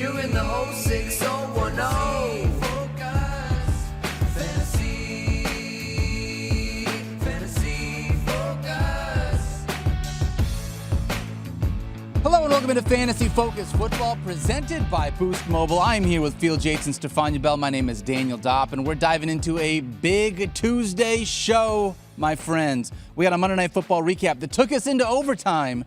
You're in the 06010. Focus. Fantasy Focus. Hello and welcome to Fantasy Focus Football, presented by Boost Mobile. I'm here with Yates and Stephania Bell. My name is Daniel Dopp, and we're diving into a big Tuesday show, my friends. We got a Monday Night Football recap that took us into overtime.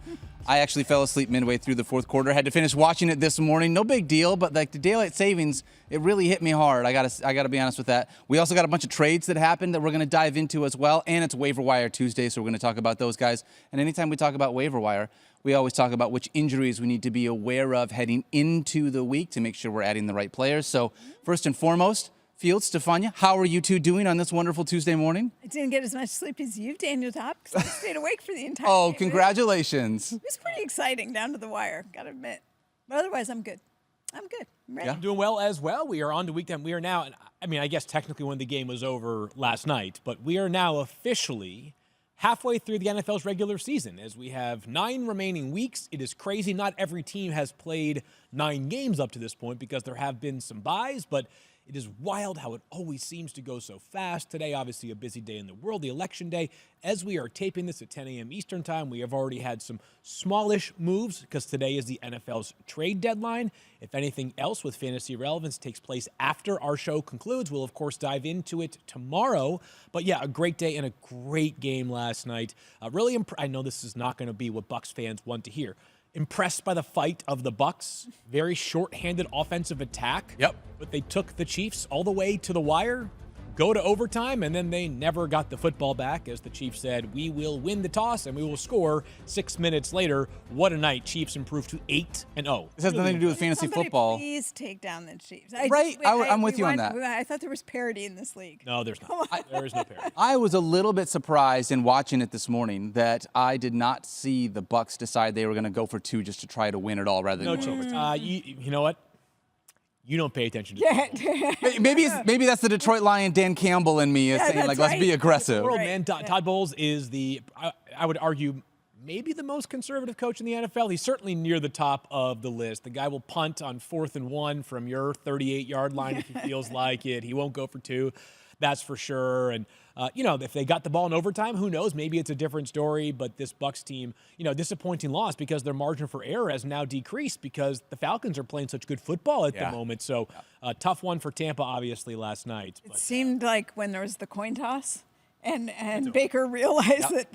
I actually fell asleep midway through the fourth quarter. Had to finish watching it this morning. No big deal, but like the daylight savings, it really hit me hard. I gotta be honest with that. We also got a bunch of trades that happened that we're gonna dive into as well, and it's Waiver Wire Tuesday, so we're gonna talk about those guys. And anytime we talk about Waiver Wire, we always talk about which injuries we need to be aware of heading into the week to make sure we're adding the right players. So first and foremost, Fields, Stephania, how are you two doing on this wonderful Tuesday morning? I didn't get as much sleep as you, Daniel Dopp, because I stayed awake for the entire Oh, game. congratulations. It was pretty exciting down to the wire, gotta admit. But otherwise, I'm good. I'm ready. Yeah. I'm doing well as well. We are on to week 10. We are now, I guess technically when the game was over last night, but we are now officially halfway through the NFL's regular season as we have 9 remaining weeks. It is crazy. Not every team has played 9 games up to this point because there have been some byes, but it is wild how it always seems to go so fast. Today, obviously, a busy day in the world, the election day. As we are taping this at 10 a.m. Eastern time, we have already had some smallish moves because today is the NFL's trade deadline. If anything else with fantasy relevance takes place after our show concludes, we'll, of course, dive into it tomorrow. But, yeah, a great day and a great game last night. I know this is not going to be what Bucs fans want to hear. Impressed by the fight of the Bucs. Very short-handed offensive attack. Yep. But they took the Chiefs all the way to the wire, go to overtime, and then they never got the football back. As the Chiefs said, we will win the toss and we will score 6 minutes later. What a night. Chiefs improved to 8-0. This has nothing to do with fantasy Somebody football. Please take down the Chiefs. I'm with you on that. I thought there was parity in this league. No, there's not. There is no parity. I was a little bit surprised in watching it this morning that I did not see the Bucs decide they were going to go for 2 just to try to win it all rather than No go for chance. You know what? You don't pay attention to Maybe that's the Detroit Lion Dan Campbell in me is saying, that's like, let's be right. aggressive. World, man. Todd Bowles is I would argue, maybe the most conservative coach in the NFL. He's certainly near the top of the list. The guy will punt on 4th and 1 from your 38-yard line if he feels like it. He won't go for 2. That's for sure. And, if they got the ball in overtime, who knows? Maybe it's a different story. But this Bucs team, disappointing loss because their margin for error has now decreased because the Falcons are playing such good football at the moment. So a tough one for Tampa, obviously, last night. It seemed like when there was the coin toss and Baker realized that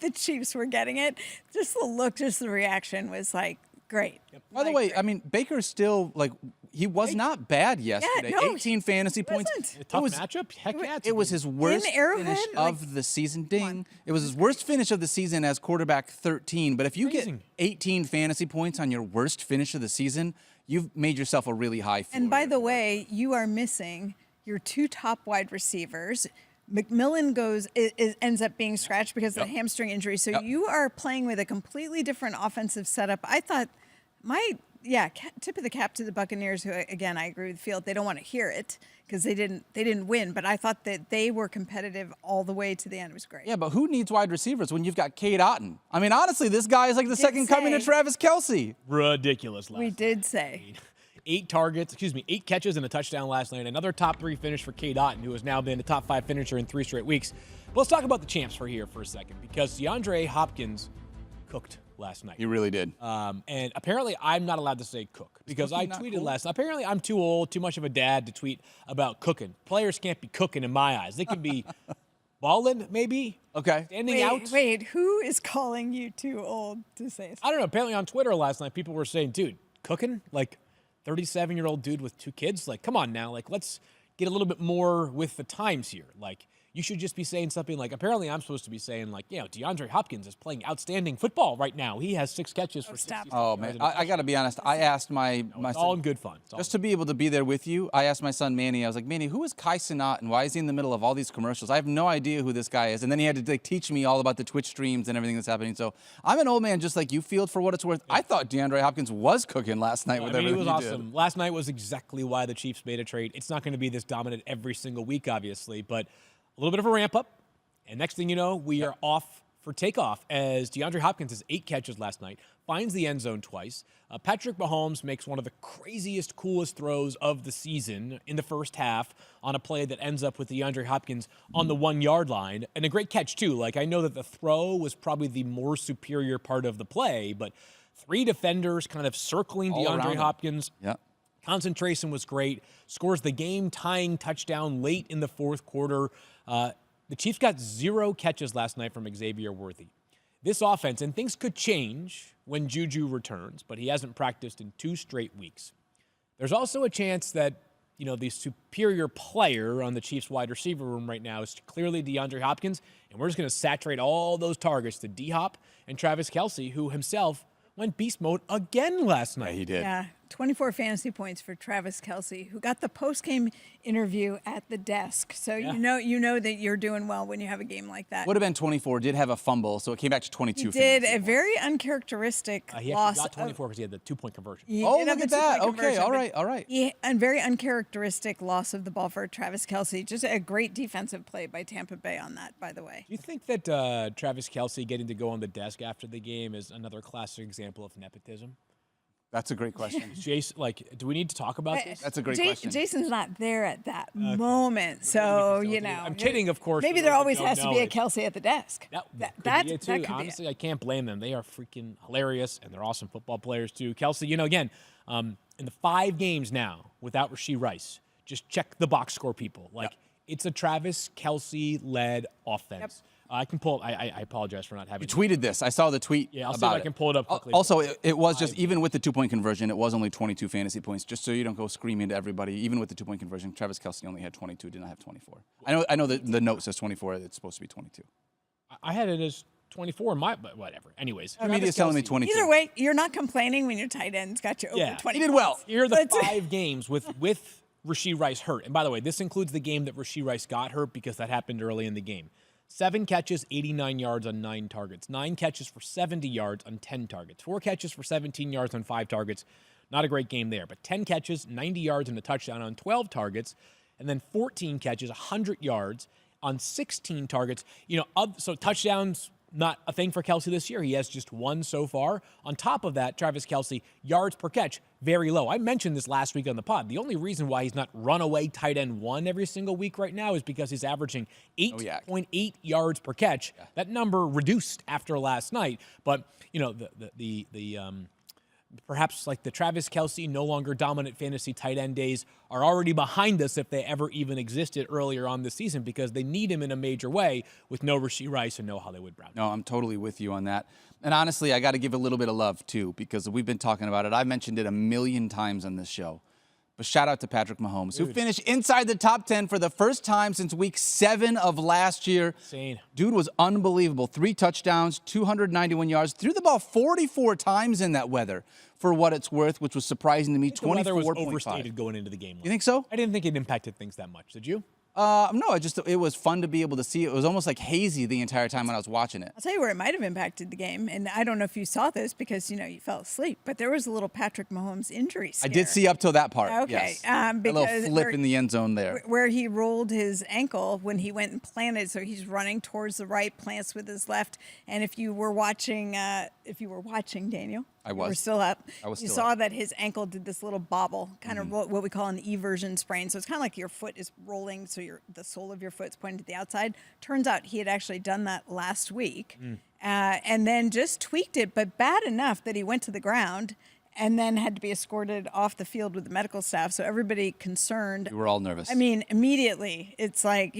the Chiefs were getting it, just the look, just the reaction was like, great. By the way, I mean, Baker's still, like, he was not bad yesterday. no, 18 fantasy points. wasn't. A tough matchup? Heck yeah. It was his worst Arrowhead, finish of the season. Ding. It was his worst finish of the season as quarterback 13. But if you get 18 fantasy points on your worst finish of the season, you've made yourself a really high floor. And by the way, you are missing your 2 top wide receivers. McMillan ends up being scratched because of the hamstring injury. So you are playing with a completely different offensive setup. I thought tip of the cap to the Buccaneers, who, again, I agree with Field. They don't want to hear it because they didn't win. But I thought that they were competitive all the way to the end. It was great. Yeah, but who needs wide receivers when you've got Cade Otton? I mean, honestly, this guy is like the second coming of Travis Kelce. Ridiculous. We did say. 8 catches and a touchdown last night. Another top 3 finish for Cade Otton, who has now been a top 5 finisher in 3 straight weeks. But let's talk about the champs for a second, because DeAndre Hopkins cooked last night. He really did. And apparently I'm not allowed to say cook because I tweeted last night. Apparently I'm too old, too much of a dad to tweet about cooking. Players can't be cooking in my eyes. They can be balling, maybe. Okay. Standing out. Wait, who is calling you too old to say something? I don't know. Apparently on Twitter last night, people were saying, dude, cooking? Like 37-year-old dude with 2 kids? Like, come on now. Like, let's get a little bit more with the times here. Like, you should just be saying something like, apparently I'm supposed to be saying, like, DeAndre Hopkins is playing outstanding football right now. He has 6 catches for 60. Oh, man. I got to be honest. I asked my It's son, all in good fun. just to be able to be there with you, I asked my son Manny, I was like, Manny, who is Kai Cenat and why is he in the middle of all these commercials? I have no idea who this guy is. And then he had to teach me all about the Twitch streams and everything that's happening. So I'm an old man just like you, Field, for what it's worth. I thought DeAndre Hopkins was cooking last night with everything he was he awesome. did. Last night was exactly why the Chiefs made a trade. It's not going to be this dominant every single week, obviously, but a little bit of a ramp up. And next thing you know, we are off for takeoff as DeAndre Hopkins has 8 catches last night, finds the end zone twice. Patrick Mahomes makes one of the craziest, coolest throws of the season in the first half on a play that ends up with DeAndre Hopkins on the 1-yard line. And a great catch, too. Like, I know that the throw was probably the more superior part of the play, but 3 defenders kind of circling All around DeAndre him. Hopkins. Yeah. Concentration was great. Scores the game-tying touchdown late in the fourth quarter. The Chiefs got 0 catches last night from Xavier Worthy. This offense, and things could change when Juju returns, but he hasn't practiced in 2 straight weeks. There's also a chance that, the superior player on the Chiefs wide receiver room right now is clearly DeAndre Hopkins, and we're just going to saturate all those targets to D-Hop and Travis Kelce, who himself went beast mode again last night. Yeah, he did. Yeah, 24 fantasy points for Travis Kelce, who got the post-game interview at the desk. So you know that you're doing well when you have a game like that. Would have been 24, did have a fumble, so it came back to 22. He did fantasy a points. very uncharacteristic He loss. actually got 24 because he had the 2-point conversion. He Oh, did have look the at that. two-point Okay, conversion, all right. A very uncharacteristic loss of the ball for Travis Kelce. Just a great defensive play by Tampa Bay on that, by the way. Do you think that Travis Kelce getting to go on the desk after the game is another classic example of nepotism? That's a great question. Jason, do we need to talk about this? That's a great question. Jason's not there at that moment, so I'm kidding, of course. Maybe for there those always that don't has to know be a it. Kelce at the desk. That could be it too. That could Honestly, be it. I can't blame them. They are freaking hilarious, and they're awesome football players too. Kelce, again, in the 5 games now without Rashee Rice, just check the box score, people. It's a Travis Kelce-led offense. I can pull. I apologize for not having. You tweeted this. I saw the tweet. Yeah, I'll see about if I can pull it up quickly. Also, it was just, even with the 2-point conversion, it was only 22 fantasy points. Just so you don't go screaming to everybody, even with the 2-point conversion, Travis Kelce only had 22, did not have 24. I know that the note says 24. It's supposed to be 22. I had it as 24 in but whatever. Anyways, The media's telling me 22. Either way, you're not complaining when your tight end's got you over 20. He did well. Here are the But- 5 games with Rashee Rice hurt. And by the way, this includes the game that Rashee Rice got hurt because that happened early in the game. 7 catches, 89 yards on 9 targets. 9 catches for 70 yards on 10 targets. 4 catches for 17 yards on 5 targets. Not a great game there, but 10 catches, 90 yards and a touchdown on 12 targets. And then 14 catches, 100 yards on 16 targets. So touchdowns, not a thing for Kelce this year. He has just 1 so far. On top of that, Travis Kelce, yards per catch, very low. I mentioned this last week on the pod. The only reason why he's not runaway tight end 1 every single week right now is because he's averaging 8.8 yards per catch. Yeah. That number reduced after last night. But, perhaps the Travis Kelce no longer dominant fantasy tight end days are already behind us if they ever even existed earlier on this season because they need him in a major way with no Rashee Rice and no Hollywood Brown. No, I'm totally with you on that. And honestly, I got to give a little bit of love, too, because we've been talking about it. I've mentioned it a million times on this show. But shout out to Patrick Mahomes, who finished inside the top 10 for the first time since week 7 of last year. Insane. Dude was unbelievable. 3 touchdowns, 291 yards, threw the ball 44 times in that weather for what it's worth, which was surprising to me. 24.5. The weather was overstated going into the game. You think so? I didn't think it impacted things that much. Did you? No, it was fun to be able to see. It was almost like hazy the entire time when I was watching it. I'll tell you where it might have impacted the game, and I don't know if you saw this because you fell asleep, but there was a little Patrick Mahomes injury scare. I did see up till that part. Okay, Yes. A little because flip in the end zone there. where he rolled his ankle when he went and planted. So he's running towards the right, plants with his left. And if you were watching, Daniel, I was. You were still up. I was You still saw up. that his ankle did this little bobble, kind of what we call an eversion sprain. So it's kind of like your foot is rolling, so the sole of your foot is pointing to the outside. Turns out he had actually done that last week, and then just tweaked it, but bad enough that he went to the ground and then had to be escorted off the field with the medical staff. So everybody concerned. We were all nervous. I mean, immediately it's like,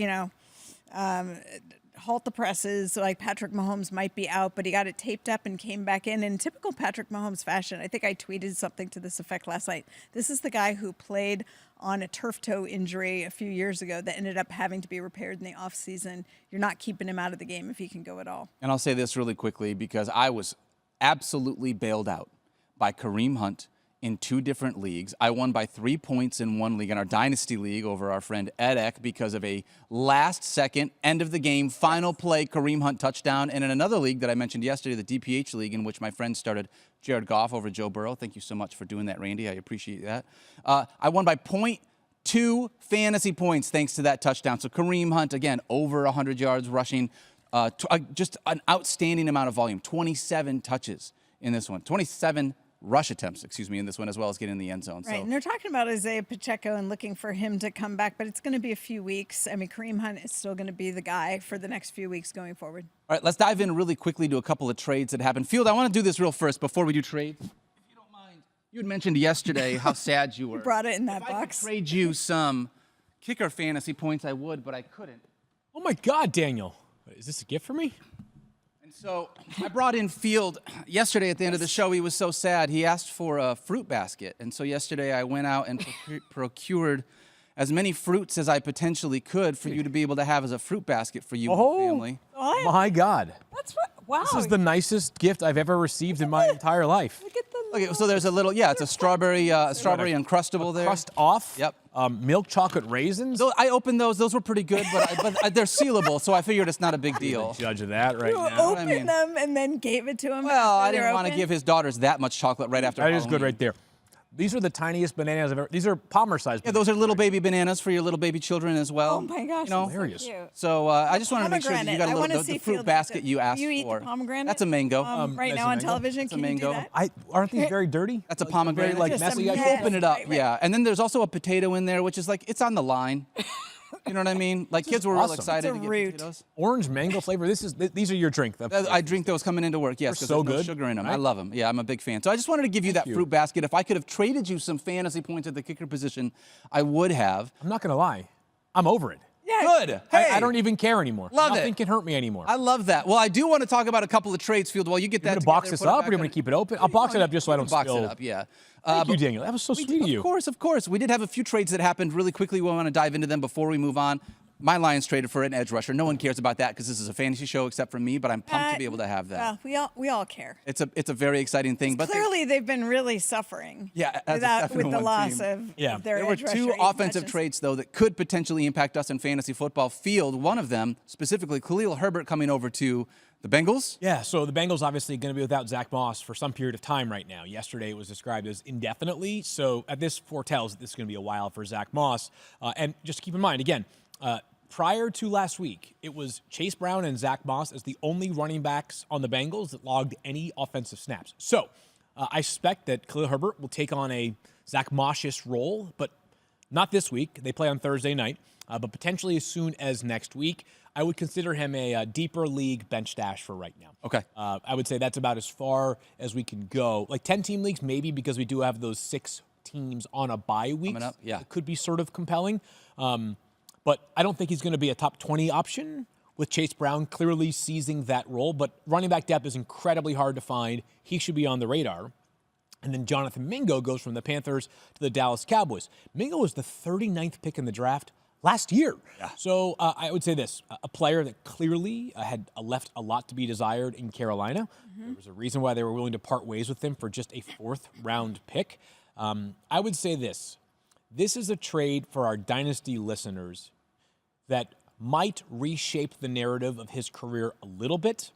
halt the presses. Like Patrick Mahomes might be out, but he got it taped up and came back in. In typical Patrick Mahomes fashion, I think I tweeted something to this effect last night. This is the guy who played on a turf toe injury a few years ago that ended up having to be repaired in the offseason. You're not keeping him out of the game if he can go at all. And I'll say this really quickly because I was absolutely bailed out by Kareem Hunt in 2 different leagues. I won by 3 points in one league, in our Dynasty League, over our friend Ed Eck because of a last-second, end-of-the-game, final play Kareem Hunt touchdown. And in another league that I mentioned yesterday, the DPH League, in which my friend started Jared Goff over Joe Burrow. Thank you so much for doing that, Randy. I appreciate that. I won by 0.2 fantasy points thanks to that touchdown. So Kareem Hunt, again, over 100 yards rushing, just an outstanding amount of volume, 27 touches in this one. 27 rush attempts, in this one, as well as getting in the end zone. Right, So, and they're talking about Isaiah Pacheco and looking for him to come back, but it's going to be a few weeks. I mean, Kareem Hunt is still going to be the guy for the next few weeks going forward. all right, let's dive in really quickly to a couple of trades that happened. Field, I want to do this real first before we do trades. If you don't mind, you had mentioned yesterday how sad you were. Brought it in that if I could box. trade you some kicker fantasy points, I would, but I couldn't. Oh my God, Daniel. Is this a gift for me? So I brought in Field yesterday at the end of the show. He was so sad. He asked for a fruit basket. And so yesterday I went out and procured as many fruits as I potentially could for you to be able to have as a fruit basket for you and your family. What? My God. That's what. Wow. This is the nicest gift I've ever received in my entire life. Look at the. Okay, so there's a little, it's a strawberry Uncrustable there. Crust off. Yep. Milk chocolate raisins. So I opened those. Those were pretty good, but they're sealable, so I figured it's not a big deal. Judge of that right You now. opened them and then gave it to him. Well, after I didn't they're want to open? give his daughters that much chocolate right after That is good Halloween. right there. These are the tiniest bananas I've ever. These are Palmer-sized. Yeah, those are little baby bananas for your little baby children as well. Oh my gosh, You know? that's so Hilarious. cute. So I just wanted to make sure that you got Pomegranate. a I wanna little see the fruit Field basket eat you asked you eat for. the pomegranate? That's a mango. Right That's now a on mango? television, That's a can you do mango. that? Aren't these very dirty? That's a Like, pomegranate. Very like Just a messy. I mess. can Open it up, Right, right. yeah. And then there's also a potato in there, which is like it's on the line. You know what I mean? Like kids were real awesome. excited It's to a get root. potatoes. Orange mango flavor. These are your drink. I drink those coming into work, yes, because so there's no good, sugar in them. I right? love them. Yeah, I'm a big fan. So I just wanted to give you that you. fruit basket. If I could have traded you some fantasy points at the kicker position, I would have. I'm not gonna lie. I'm over it. Yeah. Good. Hey, I don't even care anymore. Love Nothing it. can hurt me anymore. I love that. Well, I do want to talk about a couple of trades, Field. While you get You're that gonna box together, this put it up, back or you're on- gonna keep it open? I'll box it up just so I don't box spill. it up. Yeah. Thank you, but Daniel. That was so sweet of you. Of course. We did have a few trades that happened really quickly. We want to dive into them before we move on. My Lions traded for an edge rusher. No one cares about that because this is a fantasy show except for me, but I'm pumped to be able to have that. Well, we all care. It's a very exciting thing. But Clearly, they've been really suffering. Yeah, as a with the 7-1 loss team. of Yeah. their there were edge rusher, two Ethan offensive Hutchinson. trades, though, that could potentially impact us in fantasy football. Field, one of them, specifically Khalil Herbert coming over to the Bengals. Yeah, so the Bengals obviously going to be without Zach Moss for some period of time right now. Yesterday it was described as indefinitely, so this foretells that this is going to be a while for Zach Moss. And just keep in mind, again, prior to last week, it was Chase Brown and Zach Moss as the only running backs on the Bengals that logged any offensive snaps. So I suspect that Khalil Herbert will take on a Zach Moss-ish role, but not this week. They play on Thursday night, but potentially as soon as next week. I would consider him a deeper league bench stash for right now. Okay. I would say that's about as far as we can go. Like 10-team leagues, maybe, because we do have those 6 teams on a bye week. Coming up, yeah. It could be sort of compelling. But I don't think he's going to be a top 20 option with Chase Brown clearly seizing that role. But running back depth is incredibly hard to find. He should be on the radar. And then Jonathan Mingo goes from the Panthers to the Dallas Cowboys. Mingo was the 39th pick in the draft last year. Yeah. So I would say this, a player that clearly had left a lot to be desired in Carolina. Mm-hmm. There was a reason why they were willing to part ways with him for just a 4th-round pick. I would say this. This is a trade for our Dynasty listeners that might reshape the narrative of his career a little bit.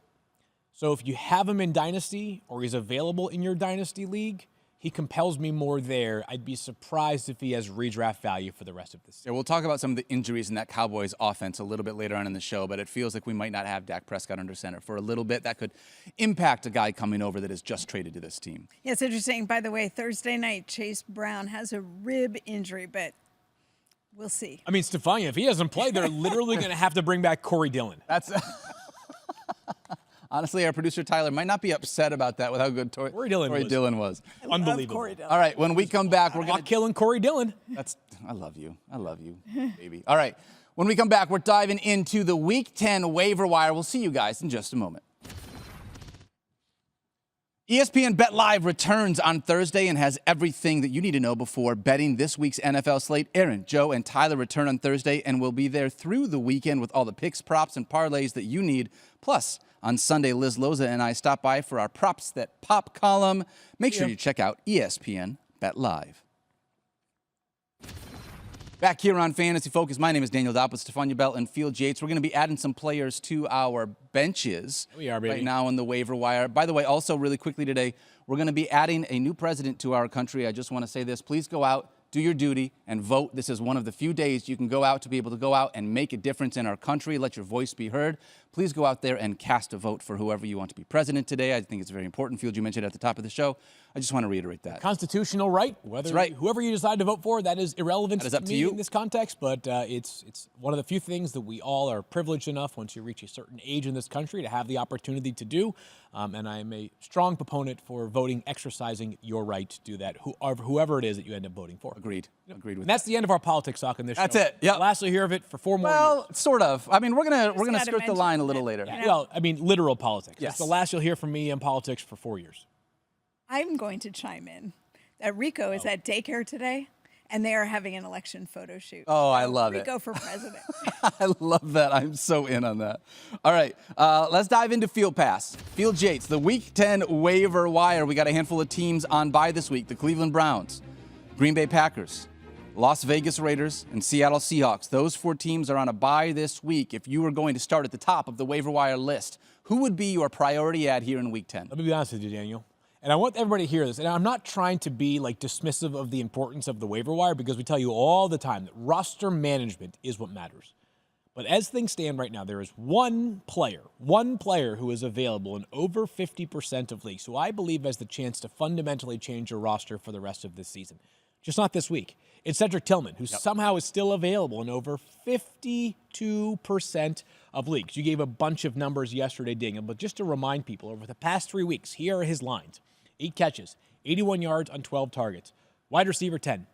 So if you have him in Dynasty or he's available in your Dynasty league, he compels me more there. I'd be surprised if he has redraft value for the rest of this season. Yeah, we'll talk about some of the injuries in that Cowboys offense a little bit later on in the show, but it feels like we might not have Dak Prescott under center for a little bit. That could impact a guy coming over that is just traded to this team. Yeah, it's interesting. By the way, Thursday night, Chase Brown has a rib injury, but we'll see. I mean, Stephania, if he doesn't play, they're literally going to have to bring back Corey Dillon. That's honestly, our producer Tyler might not be upset about that with how good Corey Dillon was. Unbelievable. Corey Dillon. All right, when we come back, we're going Not killing Corey Dillon. I love you, baby. All right, when we come back, we're diving into the Week 10 waiver wire. We'll see you guys in just a moment. ESPN Bet Live returns on Thursday and has everything that you need to know before betting this week's NFL slate. Aaron, Joe, and Tyler return on Thursday, and we'll be there through the weekend with all the picks, props, and parlays that you need. Plus, on Sunday, Liz Loza and I stop by for our Props That Pop column. Make sure you check out ESPN Bet Live. Back here on Fantasy Focus, my name is Daniel Dopp with Stephania Bell and Field Yates. We're going to be adding some players to our benches We are, baby. right now on the waiver wire. By the way, also really quickly today, we're going to be adding a new president to our country. I just want to say this. Please go out, do your duty, and vote. This is one of the few days you can go out to be able to go out and make a difference in our country, let your voice be heard. please go out there and cast a vote for whoever you want to be president today. I think it's very important. Field, you mentioned at the top of the show. I just want to reiterate that. Constitutional right. That's right. Whoever you decide to vote for, that is irrelevant That is up to to me you. in this context, but it's one of the few things that we all are privileged enough once you reach a certain age in this country to have the opportunity to do. And I am a strong proponent for voting, exercising your right to do that, whoever it is that you end up voting for. Agreed. Agreed with And that's the end of our politics talk in this That's show. it. Yep. Last you'll hear of it for 4 more years. Well, sort of. I mean, we're gonna gotta skirt the mention line a little it. later. Yeah. Well, I mean, literal politics. Yes. It's the last you'll hear from me in politics for 4 years. I'm going to chime in that Rico is at daycare today, and they are having an election photo shoot. Oh, I love it. Rico for president. I love that. I'm so in on that. All right, let's dive into Field Pass. Field Yates, the Week 10 waiver wire. We got a handful of teams on bye this week. The Cleveland Browns, Green Bay Packers, Las Vegas Raiders, and Seattle Seahawks. Those 4 teams are on a bye this week. If you were going to start at the top of the waiver wire list, who would be your priority ad here in Week 10? Let me be honest with you, Daniel. And I want everybody to hear this. And I'm not trying to be like dismissive of the importance of the waiver wire because we tell you all the time that roster management is what matters. But as things stand right now, there is one player who is available in over 50% of leagues who I believe has the chance to fundamentally change your roster for the rest of this season. Just not this week. It's Cedric Tillman, who somehow is still available in over 52% of leagues. You gave a bunch of numbers yesterday, Daniel, but just to remind people, over the past 3 weeks, here are his lines. 8 catches, 81 yards on 12 targets. Wide receiver 10,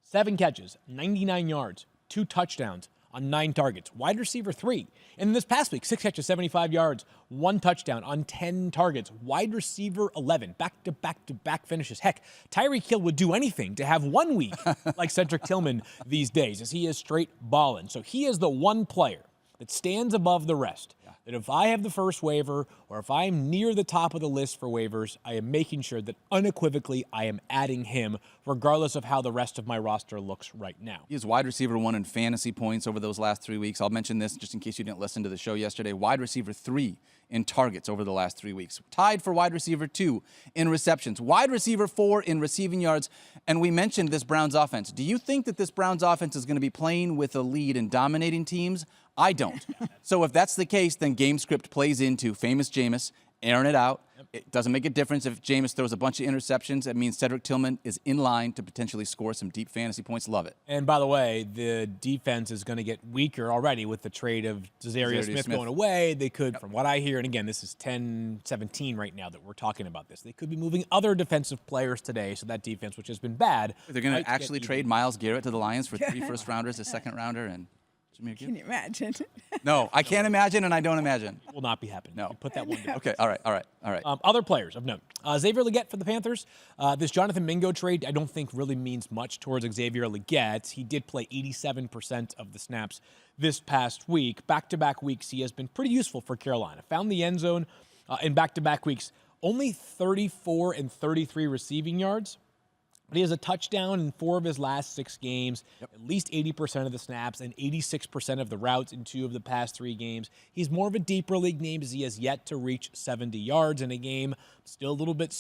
7 catches, 99 yards, 2 touchdowns on 9 targets. Wide receiver 3. And this past week, 6 catches, 75 yards, 1 touchdown on 10 targets. Wide receiver 11, back-to-back finishes. Heck, Tyreek Hill would do anything to have 1 week like Cedric Tillman these days, as he is straight ballin'. So he is the one player that stands above the rest. That if I have the first waiver or if I am near the top of the list for waivers, I am making sure that unequivocally I am adding him regardless of how the rest of my roster looks right now. He is wide receiver 1 in fantasy points over those last 3 weeks. I'll mention this just in case you didn't listen to the show yesterday. Wide receiver 3 in targets over the last 3 weeks. Tied for wide receiver 2 in receptions. Wide receiver 4 in receiving yards. And we mentioned this Browns offense. Do you think that this Browns offense is going to be playing with a lead and dominating teams? I don't. So if that's the case, then game script plays into famous Jameis, airing it out. It doesn't make a difference if Jameis throws a bunch of interceptions. That means Cedric Tillman is in line to potentially score some deep fantasy points. Love it. And by the way, the defense is going to get weaker already with the trade of Za'Darius Smith going away. They could, from what I hear, and again, this is 10-17 right now that we're talking about this, they could be moving other defensive players today, so that defense, which has been bad. They're going to actually trade Myles Garrett to the Lions for 3 first-rounders, a second-rounder, and Jameer Can Gibbs. you imagine? No, I can't imagine, and I don't imagine. Will not be happening. No. You put that one down. Okay, all right. Other players of note. Xavier Legette for the Panthers. This Jonathan Mingo trade I don't think really means much towards Xavier Legette. He did play 87% of the snaps this past week. Back-to-back weeks, he has been pretty useful for Carolina. Found the end zone in back-to-back weeks. Only 34 and 33 receiving yards. But he has a touchdown in 4 of his last 6 games, at least 80% of the snaps, and 86% of the routes in 2 of the past 3 games. He's more of a deeper league name as he has yet to reach 70 yards in a game. Still a little bit,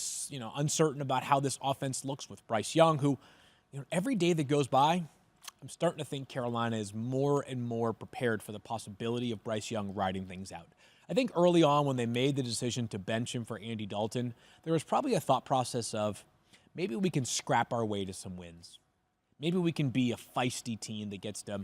uncertain about how this offense looks with Bryce Young, who, every day that goes by, I'm starting to think Carolina is more and more prepared for the possibility of Bryce Young riding things out. I think early on when they made the decision to bench him for Andy Dalton, there was probably a thought process of, maybe we can scrap our way to some wins. Maybe we can be a feisty team that gets to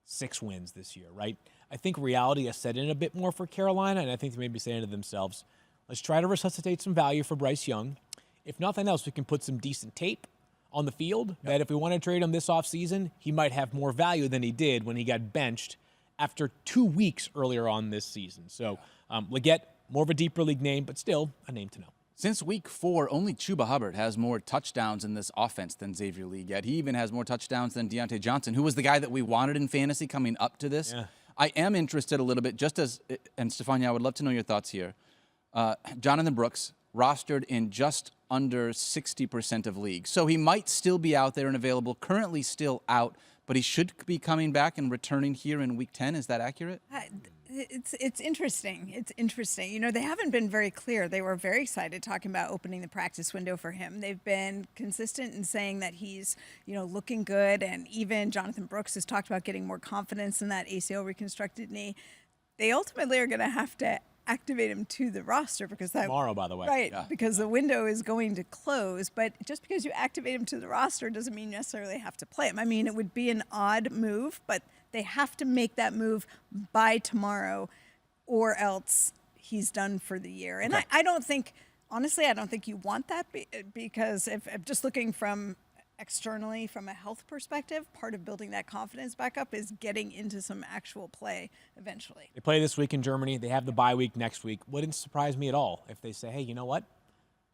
6 wins this year, right? I think reality has set in a bit more for Carolina, and I think they may be saying to themselves, let's try to resuscitate some value for Bryce Young. If nothing else, we can put some decent tape on the field that if we want to trade him this offseason, he might have more value than he did when he got benched after 2 weeks earlier on this season. So Legette, more of a deeper league name, but still a name to know. Since week 4, only Chuba Hubbard has more touchdowns in this offense than Xavier Legette. He even has more touchdowns than Deontay Johnson, who was the guy that we wanted in fantasy coming up to this. Yeah. I am interested a little bit, just as, and Stephania, I would love to know your thoughts here. Jonathan Brooks, rostered in just under 60% of leagues. So he might still be out there and available, currently still out, but he should be coming back and returning here in week 10. Is that accurate? It's interesting. It's interesting. They haven't been very clear. They were very excited talking about opening the practice window for him. They've been consistent in saying that he's, looking good. And even Jonathan Brooks has talked about getting more confidence in that ACL reconstructed knee. they ultimately are going to have to activate him to the roster because that Tomorrow, by the way. right, Yeah. because the window is going to close. But just because you activate him to the roster doesn't mean you necessarily have to play him. I mean, it would be an odd move, but they have to make that move by tomorrow, or else he's done for the year. And I don't think, honestly, I don't think you want that because if just looking from externally from a health perspective, part of building that confidence back up is getting into some actual play eventually. They play this week in Germany. They have the bye week next week. Wouldn't surprise me at all if they say, hey, you know what?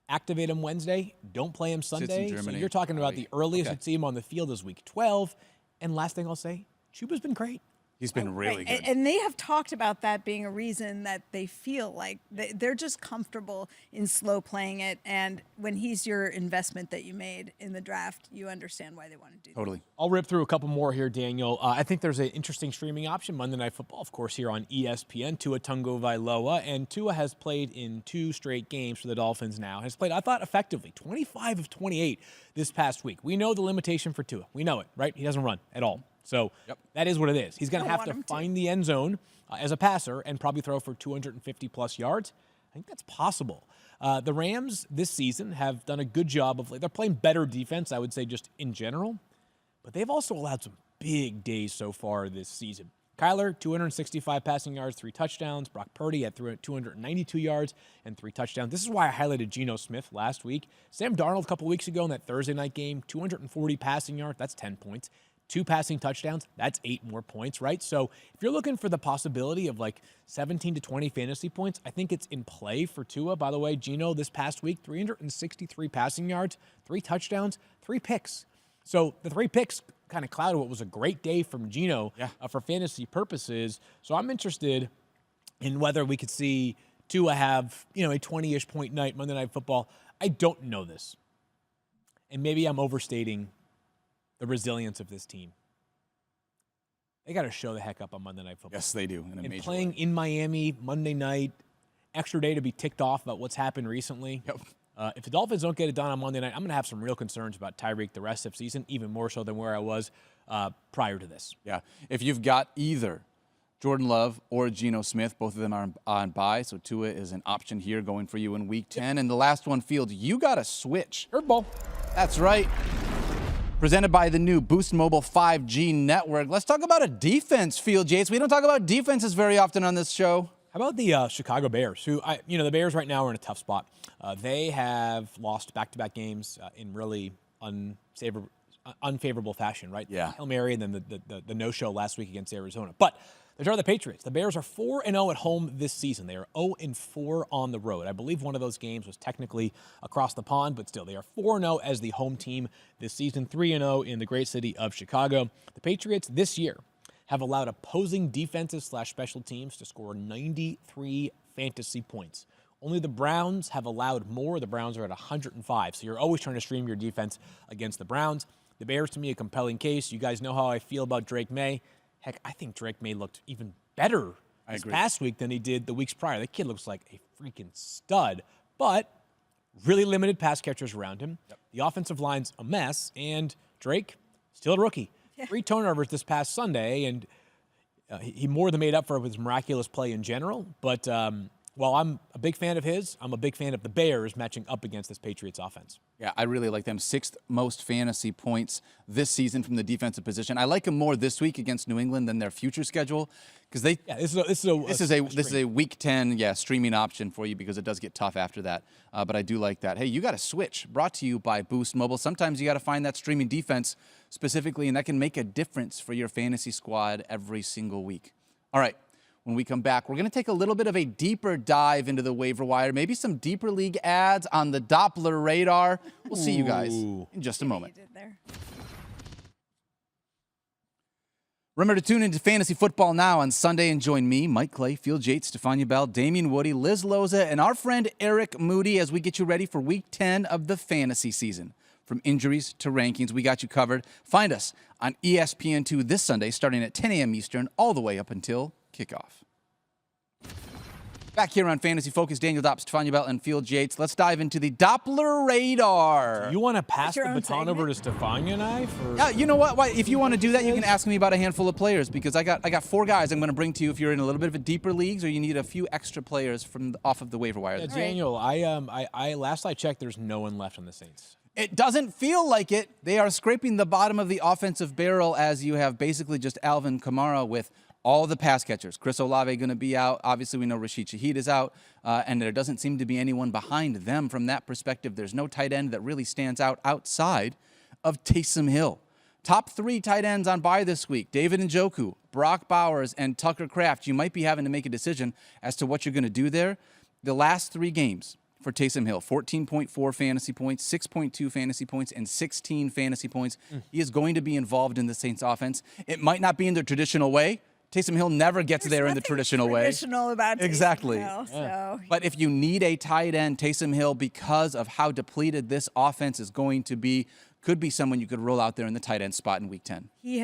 Activate him Wednesday. Don't play him Sunday. So Germany. you're talking about the earliest Okay. you'd see him on the field is week 12. And last thing I'll say, Chuba's been great. He's been really good. And they have talked about that being a reason that they feel like they're just comfortable in slow playing it. And when he's your investment that you made in the draft, you understand why they want to do that. Totally. I'll rip through a couple more here, Daniel. I think there's an interesting streaming option, Monday Night Football, of course, here on ESPN. Tua Tagovailoa, and Tua has played in 2 straight games for the Dolphins now. Has played, I thought, effectively, 25 of 28 this past week. We know the limitation for Tua. We know it, right? He doesn't run at all. So that is what it is. He's going to have to find the end zone as a passer and probably throw for 250-plus yards. I think that's possible. The Rams this season have done a good job of, they're playing better defense, I would say, just in general. But they've also allowed some big days so far this season. Kyler, 265 passing yards, 3 touchdowns. Brock Purdy at 292 yards and 3 touchdowns. This is why I highlighted Geno Smith last week. Sam Darnold a couple weeks ago in that Thursday night game, 240 passing yards. That's 10 points. 2 passing touchdowns, that's 8 more points, right? So if you're looking for the possibility of like 17 to 20 fantasy points, I think it's in play for Tua. By the way, Geno this past week, 363 passing yards, 3 touchdowns, 3 picks. So the 3 picks kind of clouded what was a great day from Geno for fantasy purposes. So I'm interested in whether we could see Tua have, a 20-ish point night, Monday Night Football. I don't know this. And maybe I'm overstating the resilience of this team. They got to show the heck up on Monday Night Football. Yes, they do. And playing in Miami Monday night, extra day to be ticked off about what's happened recently. Yep. If the Dolphins don't get it done on Monday night, I'm going to have some real concerns about Tyreek the rest of the season, even more so than where I was prior to this. Yeah. If you've got either Jordan Love or Geno Smith, both of them are on bye, so Tua is an option here going for you in Week 10. And the last one, Field, you got to switch. Curveball. That's right. Presented by the new Boost Mobile 5G network. Let's talk about a defense, Field Yates. We don't talk about defenses very often on this show. How about the Chicago Bears, who, the Bears right now are in a tough spot. They have lost back-to-back games in really unfavorable fashion, right? Yeah. Hail Mary and then the no-show last week against Arizona. But those are the Patriots. The Bears are 4-0 at home this season. They are 0-4 on the road. I believe one of those games was technically across the pond, but still, they are 4-0 as the home team this season, 3-0 in the great city of Chicago. The Patriots this year have allowed opposing defenses / special teams to score 93 fantasy points. Only the Browns have allowed more. The Browns are at 105, so you're always trying to stream your defense against the Browns. The Bears, to me, a compelling case. You guys know how I feel about Drake May. Heck, I think Drake May looked even better this past week than he did the weeks prior. That kid looks like a freaking stud, but really limited pass catchers around him. Yep. The offensive line's a mess, and Drake, still a rookie. 3 turnovers this past Sunday, and he more than made up for it with his miraculous play in general. But while I'm a big fan of his, I'm a big fan of the Bears matching up against this Patriots offense. Yeah, I really like them. 6th most fantasy points this season from the defensive position. I like them more this week against New England than their future schedule because they. Yeah, this is a Week 10 streaming option for you because it does get tough after that. But I do like that. Hey, you got to switch. Brought to you by Boost Mobile. Sometimes you got to find that streaming defense specifically, and that can make a difference for your fantasy squad every single week. All right. When we come back, we're going to take a little bit of a deeper dive into the waiver wire, maybe some deeper league ads on the Doppler radar. We'll see you guys in just a moment. Remember to tune into Fantasy Football Now on Sunday and join me, Mike Clay, Field Yates, Stephania Bell, Damian Woody, Liz Loza, and our friend Eric Moody as we get you ready for Week 10 of the fantasy season. From injuries to rankings, we got you covered. Find us on ESPN2 this Sunday starting at 10 a.m. Eastern all the way up until kickoff. Back here on Fantasy Focus, Daniel Dopp, Stephania Bell, and Field Yates. Let's dive into the Doppler radar. You want to pass the your own baton over to Stephania and I? Yeah, you know what? Why, if you want to do that, you can ask me about a handful of players because I got 4 guys I'm going to bring to you if you're in a little bit of a deeper leagues or you need a few extra players from off of the waiver wire. Yeah, Daniel, I last I checked, there's no one left on the Saints. It doesn't feel like it. They are scraping the bottom of the offensive barrel as you have basically just Alvin Kamara with all the pass catchers. Chris Olave going to be out. Obviously, we know Rashid Shaheed is out, and there doesn't seem to be anyone behind them from that perspective. There's no tight end that really stands out outside of Taysom Hill. Top 3 tight ends on bye this week, David Njoku, Brock Bowers, and Tucker Kraft. You might be having to make a decision as to what you're going to do there. The last 3 games for Taysom Hill, 14.4 fantasy points, 6.2 fantasy points, and 16 fantasy points. He is going to be involved in the Saints offense. It might not be in the traditional way. Taysom Hill never gets there in the traditional way. Traditional about Taysom Exactly. Hill, so. But if you need a tight end, Taysom Hill, because of how depleted this offense is going to be, could be someone you could roll out there in the tight end spot in Week 10. He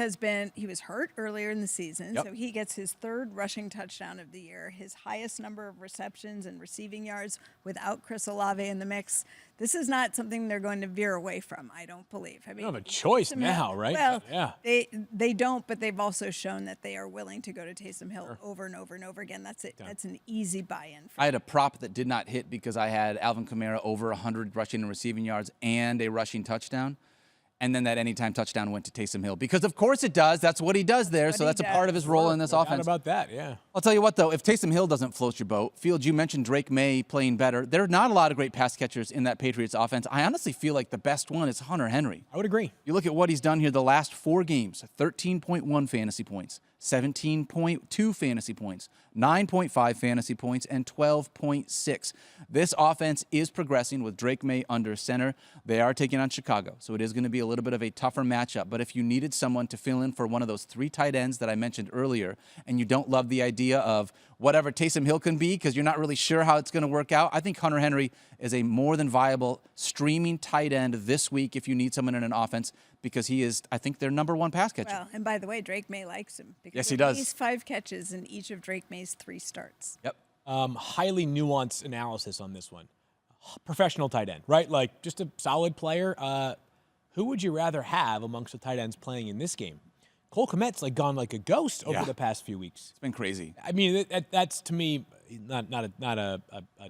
was hurt earlier in the season, so he gets his 3rd rushing touchdown of the year, his highest number of receptions and receiving yards without Chris Olave in the mix. This is not something they're going to veer away from, I don't believe. I mean, You have a choice now, right? Well, yeah. they don't, but they've also shown that they are willing to go to Taysom Hill over and over and over again. That's it. That's an easy buy-in. I had a prop that did not hit because I had Alvin Kamara over 100 rushing and receiving yards and a rushing touchdown. And then that anytime touchdown went to Taysom Hill. Because, of course, it does. That's what he does there. So that's a part of his role in this No doubt offense. about that, yeah. I'll tell you what, though. If Taysom Hill doesn't float your boat, Field, you mentioned Drake May playing better. There are not a lot of great pass catchers in that Patriots offense. I honestly feel like the best one is Hunter Henry. I would agree. You look at what he's done here the last 4 games, 13.1 fantasy points, 17.2 fantasy points, 9.5 fantasy points, and 12.6. This offense is progressing with Drake May under center. They are taking on Chicago, so it is going to be a little bit of a tougher matchup. But if you needed someone to fill in for one of those 3 tight ends that I mentioned earlier, and you don't love the idea of whatever Taysom Hill can be because you're not really sure how it's going to work out, I think Hunter Henry is a more than viable streaming tight end this week if you need someone in an offense because he is, I think, their number 1 pass catcher. Well, and by the way, Drake May likes him. Because Yes, he does. He's 5 catches in each of Drake May's 3 starts. Yep. Highly nuanced analysis on this one. Professional tight end, right? Like just a solid player. Who would you rather have amongst the tight ends playing in this game? Cole Kmet's like gone like a ghost over the past few weeks. It's been crazy. I mean, that's to me not a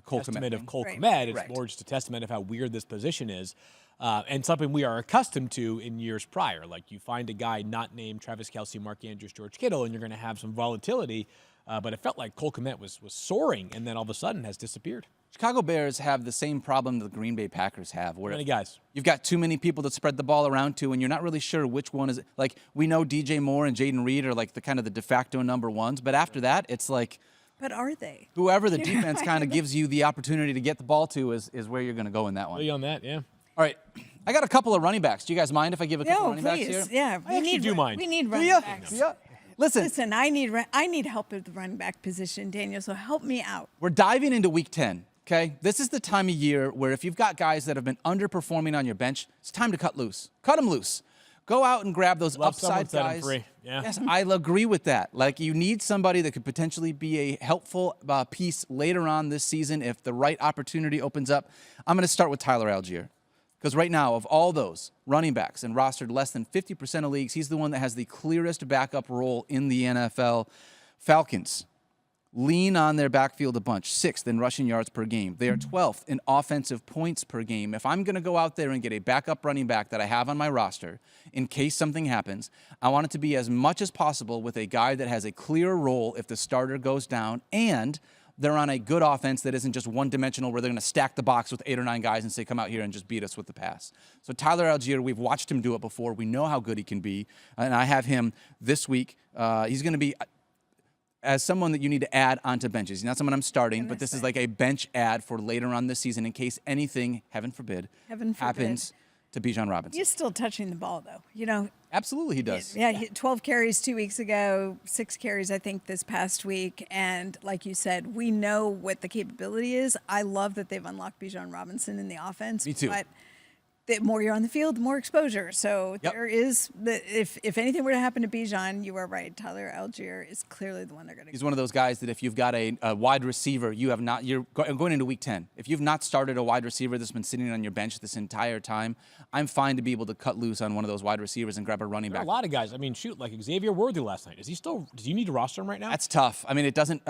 Cole testament Kmet of Cole Right. Kmet. It's Right. more just a testament of how weird this position is, and something we are accustomed to in years prior. Like you find a guy not named Travis Kelce, Mark Andrews, George Kittle, and you're going to have some volatility. But it felt like Cole Kmet was soaring, and then all of a sudden has disappeared. Chicago Bears have the same problem the Green Bay Packers have, where How many guys? you've got too many people to spread the ball around to, and you're not really sure which one is. Like we know DJ Moore and Jaden Reed are like the kind of the de facto number 1s, but after that, it's like But are they? whoever the defense kind of gives you the opportunity to get the ball to is where you're going to go in that one. Are you on that? Yeah. All right, I got a couple of running backs. Do you guys mind if I give a couple No, running backs please. here? Yeah, I actually do mind. We need Do running ya? backs. Yeah. Listen, I need help at the running back position, Daniel. So help me out. we're diving into Week 10. Okay, this is the time of year where if you've got guys that have been underperforming on your bench, it's time to cut loose. Cut them loose. Go out and grab those Love someone upside set 'em guys. free. Yeah. Yes, I'll agree with that. Like you need somebody that could potentially be a helpful piece later on this season if the right opportunity opens up. I'm going to start with Tyler Algier. Because right now, of all those running backs and rostered less than 50% of leagues, he's the one that has the clearest backup role in the NFL. Falcons lean on their backfield a bunch, 6th in rushing yards per game. They are 12th in offensive points per game. If I'm going to go out there and get a backup running back that I have on my roster in case something happens, I want it to be as much as possible with a guy that has a clear role if the starter goes down and they're on a good offense that isn't just one-dimensional where they're going to stack the box with 8 or 9 guys and say, come out here and just beat us with the pass. So Tyler Algier, we've watched him do it before. We know how good he can be. And I have him this week. He's going to be as someone that you need to add onto benches. He's not someone I'm starting, but this is like a bench add for later on this season in case anything, heaven forbid, happens to Bijan Robinson. He's still touching the ball, though. You know, Absolutely he does. yeah, 12 carries 2 weeks ago, 6 carries, I think, this past week. And like you said, we know what the capability is. I love that they've unlocked Bijan Robinson in the offense. Me too. But the more you're on the field, the more exposure. So Yep. there is if anything were to happen to Bijan, you are right. Tyler Algier is clearly the one they're going to. He's one of those guys that if you've got a wide receiver, you're going into week 10. If you've not started a wide receiver that's been sitting on your bench this entire time, I'm fine to be able to cut loose on one of those wide receivers and grab a running There are back. a lot of guys. I mean, shoot, like Xavier Worthy last night. Is he still? Do you need to roster him right now? That's tough. I mean, it doesn't.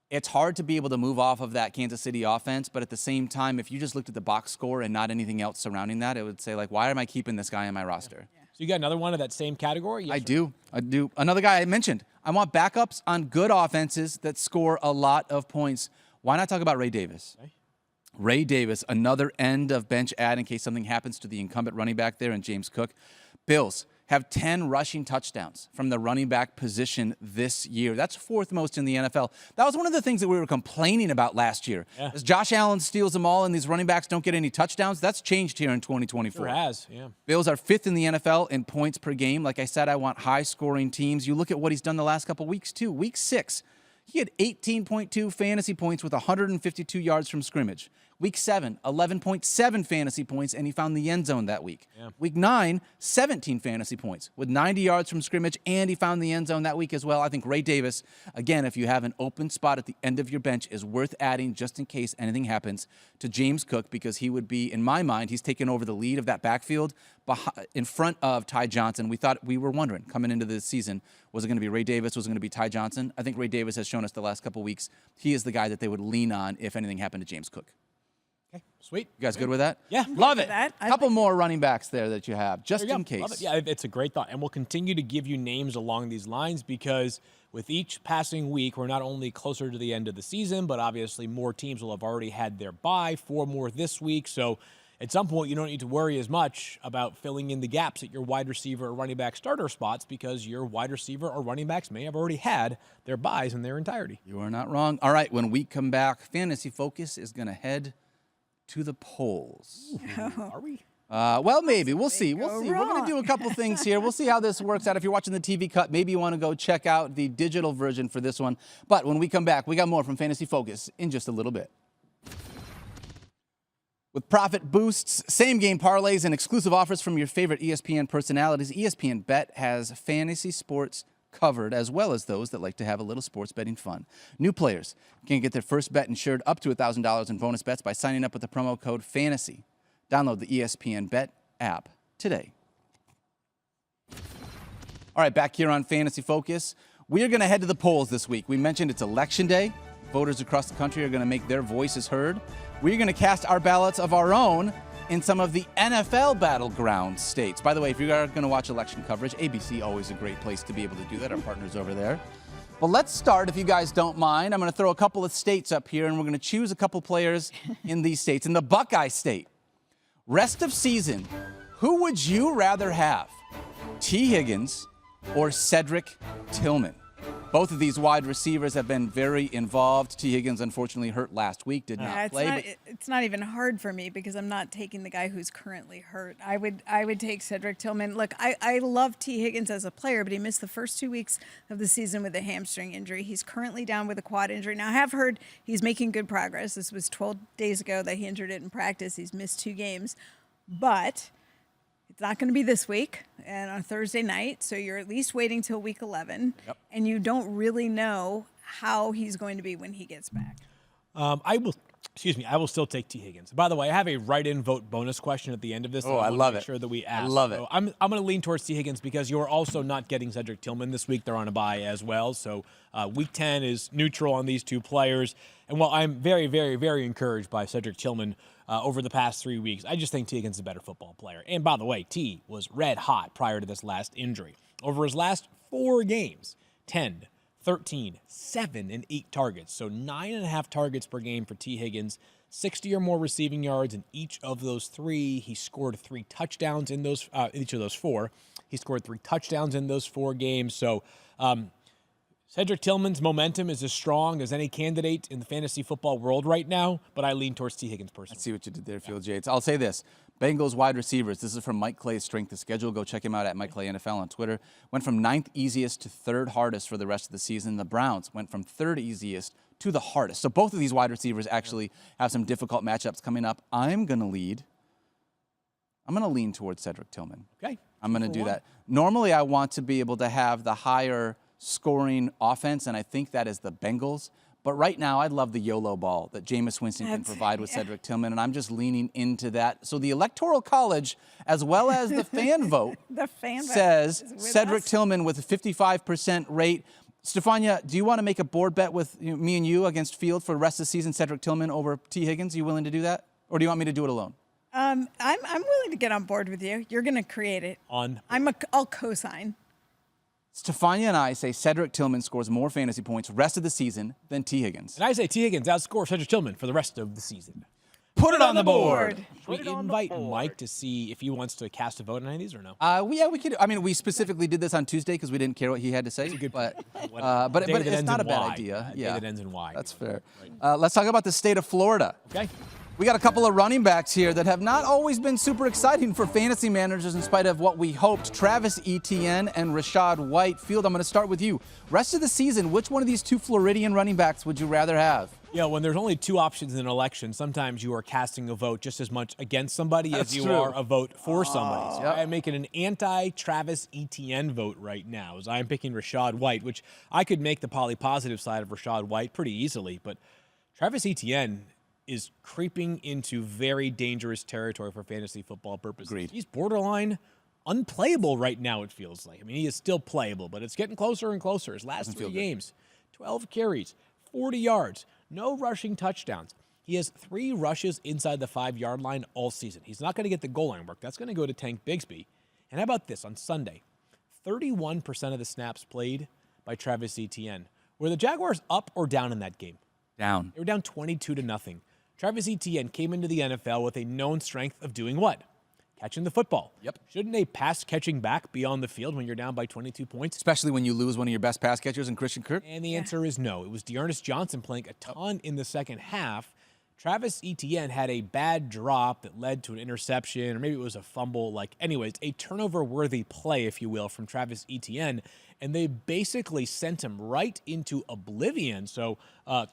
It's hard to be able to move off of that Kansas City offense, but at the same time, if you just looked at the box score and not anything else surrounding that, it would say, like, why am I keeping this guy on my roster? So you got another one of that same category? Yes, I do. Another guy I mentioned. I want backups on good offenses that score a lot of points. Why not talk about Ray Davis? Okay. Ray Davis, another end of bench ad in case something happens to the incumbent running back there and James Cook. Bills have 10 rushing touchdowns from the running back position this year. That's fourth most in the NFL. That was one of the things that we were complaining about last year. Yeah. As Josh Allen steals them all and these running backs don't get any touchdowns, that's changed here in 2024. Sure has, yeah. Bills are fifth in the NFL in points per game. Like I said, I want high-scoring teams. You look at what he's done the last couple weeks, too. Week 6, he had 18.2 fantasy points with 152 yards from scrimmage. Week 7, 11.7 fantasy points, and he found the end zone that week. Yeah. Week 9, 17 fantasy points with 90 yards from scrimmage, and he found the end zone that week as well. I think Ray Davis, again, if you have an open spot at the end of your bench, is worth adding just in case anything happens to James Cook, because he would be, in my mind, he's taken over the lead of that backfield in front of Ty Johnson. We were wondering coming into this season, was it going to be Ray Davis? Was it going to be Ty Johnson? I think Ray Davis has shown us the last couple weeks he is the guy that they would lean on if anything happened to James Cook. Okay, sweet. You guys good with that? Yeah. Love it. that. I Couple more running backs there that you have, just There you in go. Love case. it. Yeah, it's a great thought. And we'll continue to give you names along these lines because with each passing week, we're not only closer to the end of the season, but obviously more teams will have already had their bye, 4 more this week. So at some point, you don't need to worry as much about filling in the gaps at your wide receiver or running back starter spots because your wide receiver or running backs may have already had their byes in their entirety. You are not wrong. All right, when we come back, Fantasy Focus is going to head to the polls. Are we? Well, maybe. We'll see. We're go going to wrong. do a couple things here. We'll see how this works out. If you're watching the TV cut, maybe you want to go check out the digital version for this one. But when we come back, we got more from Fantasy Focus in just a little bit. With profit boosts, same-game parlays, and exclusive offers from your favorite ESPN personalities, ESPN Bet has fantasy sports covered, as well as those that like to have a little sports betting fun. New players can get their first bet insured up to $1,000 in bonus bets by signing up with the promo code FANTASY. Download the ESPN Bet app today. All right, back here on Fantasy Focus, we are going to head to the polls this week. We mentioned it's Election Day. Voters across the country are going to make their voices heard. We're going to cast our ballots of our own in some of the NFL battleground states. By the way, if you are going to watch election coverage, ABC always a great place to be able to do that. Our partners over there. But let's start, if you guys don't mind. I'm going to throw a couple of states up here, and we're going to choose a couple players in these states. In the Buckeye State, rest of season, who would you rather have? T. Higgins or Cedric Tillman? Both of these wide receivers have been very involved. T. Higgins, unfortunately, hurt last week, did not play. It's not even hard for me because I'm not taking the guy who's currently hurt. I would take Cedric Tillman. Look, I love T. Higgins as a player, but he missed the first 2 weeks of the season with a hamstring injury. He's currently down with a quad injury. Now, I have heard he's making good progress. This was 12 days ago that he injured it in practice. He's missed 2 games, but it's not going to be this week and on Thursday night, so you're at least waiting till week 11, and you don't really know how he's going to be when he gets back. I will still take T. Higgins. By the way, I have a write-in vote bonus question at the end of this. Oh, I I wanna love make it. Sure that we ask. I love it. So I'm going to lean towards T. Higgins because you're also not getting Cedric Tillman this week. They're on a bye as well. So week 10 is neutral on these two players. And while I'm very, very, very encouraged by Cedric Tillman over the past 3 weeks, I just think T. Higgins is a better football player. And by the way, T was red hot prior to this last injury. Over his last 4 games, 10, 13, 7, and 8 targets. So 9.5 targets per game for T. Higgins, 60 or more receiving yards in each of those 3. He scored 3 touchdowns in those each of those 4. He scored 3 touchdowns in those 4 games. So Cedric Tillman's momentum is as strong as any candidate in the fantasy football world right now, but I lean towards T. Higgins personally. Let's see what you did there, Field Yates. I'll say this. Bengals wide receivers. This is from Mike Clay's Strength of Schedule. Go check him out at Mike Clay NFL on Twitter. Went from 9th easiest to 3rd hardest for the rest of the season. The Browns went from 3rd easiest to the hardest. So both of these wide receivers actually have some difficult matchups coming up. I'm going to lead I'm going to lean towards Cedric Tillman. Okay. I'm going to do that. Normally, I want to be able to have the higher scoring offense, and I think that is the Bengals. But right now, I'd love the YOLO ball that Jameis Winston can provide with Cedric Tillman, and I'm just leaning into that. So the Electoral College, as well as the fan vote, says Cedric Tillman with a 55% rate. Stephania, do you want to make a board bet with me and you against Field for the rest of the season, Cedric Tillman over T. Higgins? Are you willing to do that? Or do you want me to do it alone? I'm willing to get on board with you. You're going to create it. I'll co-sign. Stephania and I say Cedric Tillman scores more fantasy points rest of the season than T. Higgins. And I say T. Higgins outscores Cedric Tillman for the rest of the season. Put it on the board. Should we invite Mike to see if he wants to cast a vote on any of these or no? Yeah, we could. I mean, we specifically did this on Tuesday because we didn't care what he had to say. But it's not a bad idea. Yeah, that ends in Y. That's fair. Let's talk about the state of Florida. Okay. We got a couple of running backs here that have not always been super exciting for fantasy managers in spite of what we hoped. Travis Etienne and Rachaad White. Field, I'm going to start with you. Rest of the season, which one of these two Floridian running backs would you rather have? Yeah, when there's only two options in an election, sometimes you are casting a vote just as much against somebody as you are a vote for somebody. So I'm making an anti-Travis Etienne vote right now as I'm picking Rachaad White, which I could make the positive side of Rachaad White pretty easily. But Travis Etienne is creeping into very dangerous territory for fantasy football purposes. Agreed. He's borderline unplayable right now, it feels like. I mean, he is still playable, but it's getting closer and closer. His last three games, 12 carries, 40 yards, no rushing touchdowns. He has 3 rushes inside the 5-yard line all season. He's not going to get the goal line work. That's going to go to Tank Bigsby. And how about this? On Sunday, 31% of the snaps played by Travis Etienne. Were the Jaguars up or down in that game? Down. They were down 22-0. Travis Etienne came into the NFL with a known strength of doing what? Catching the football. Yep. Shouldn't a pass-catching back be on the field when you're down by 22 points? Especially when you lose one of your best pass catchers in Christian Kirk? And the answer is no. It was Dearness Johnson playing a ton in the second half. Travis Etienne had a bad drop that led to an interception, or maybe it was a fumble. Anyways, a turnover-worthy play, if you will, from Travis Etienne. And they basically sent him right into oblivion. So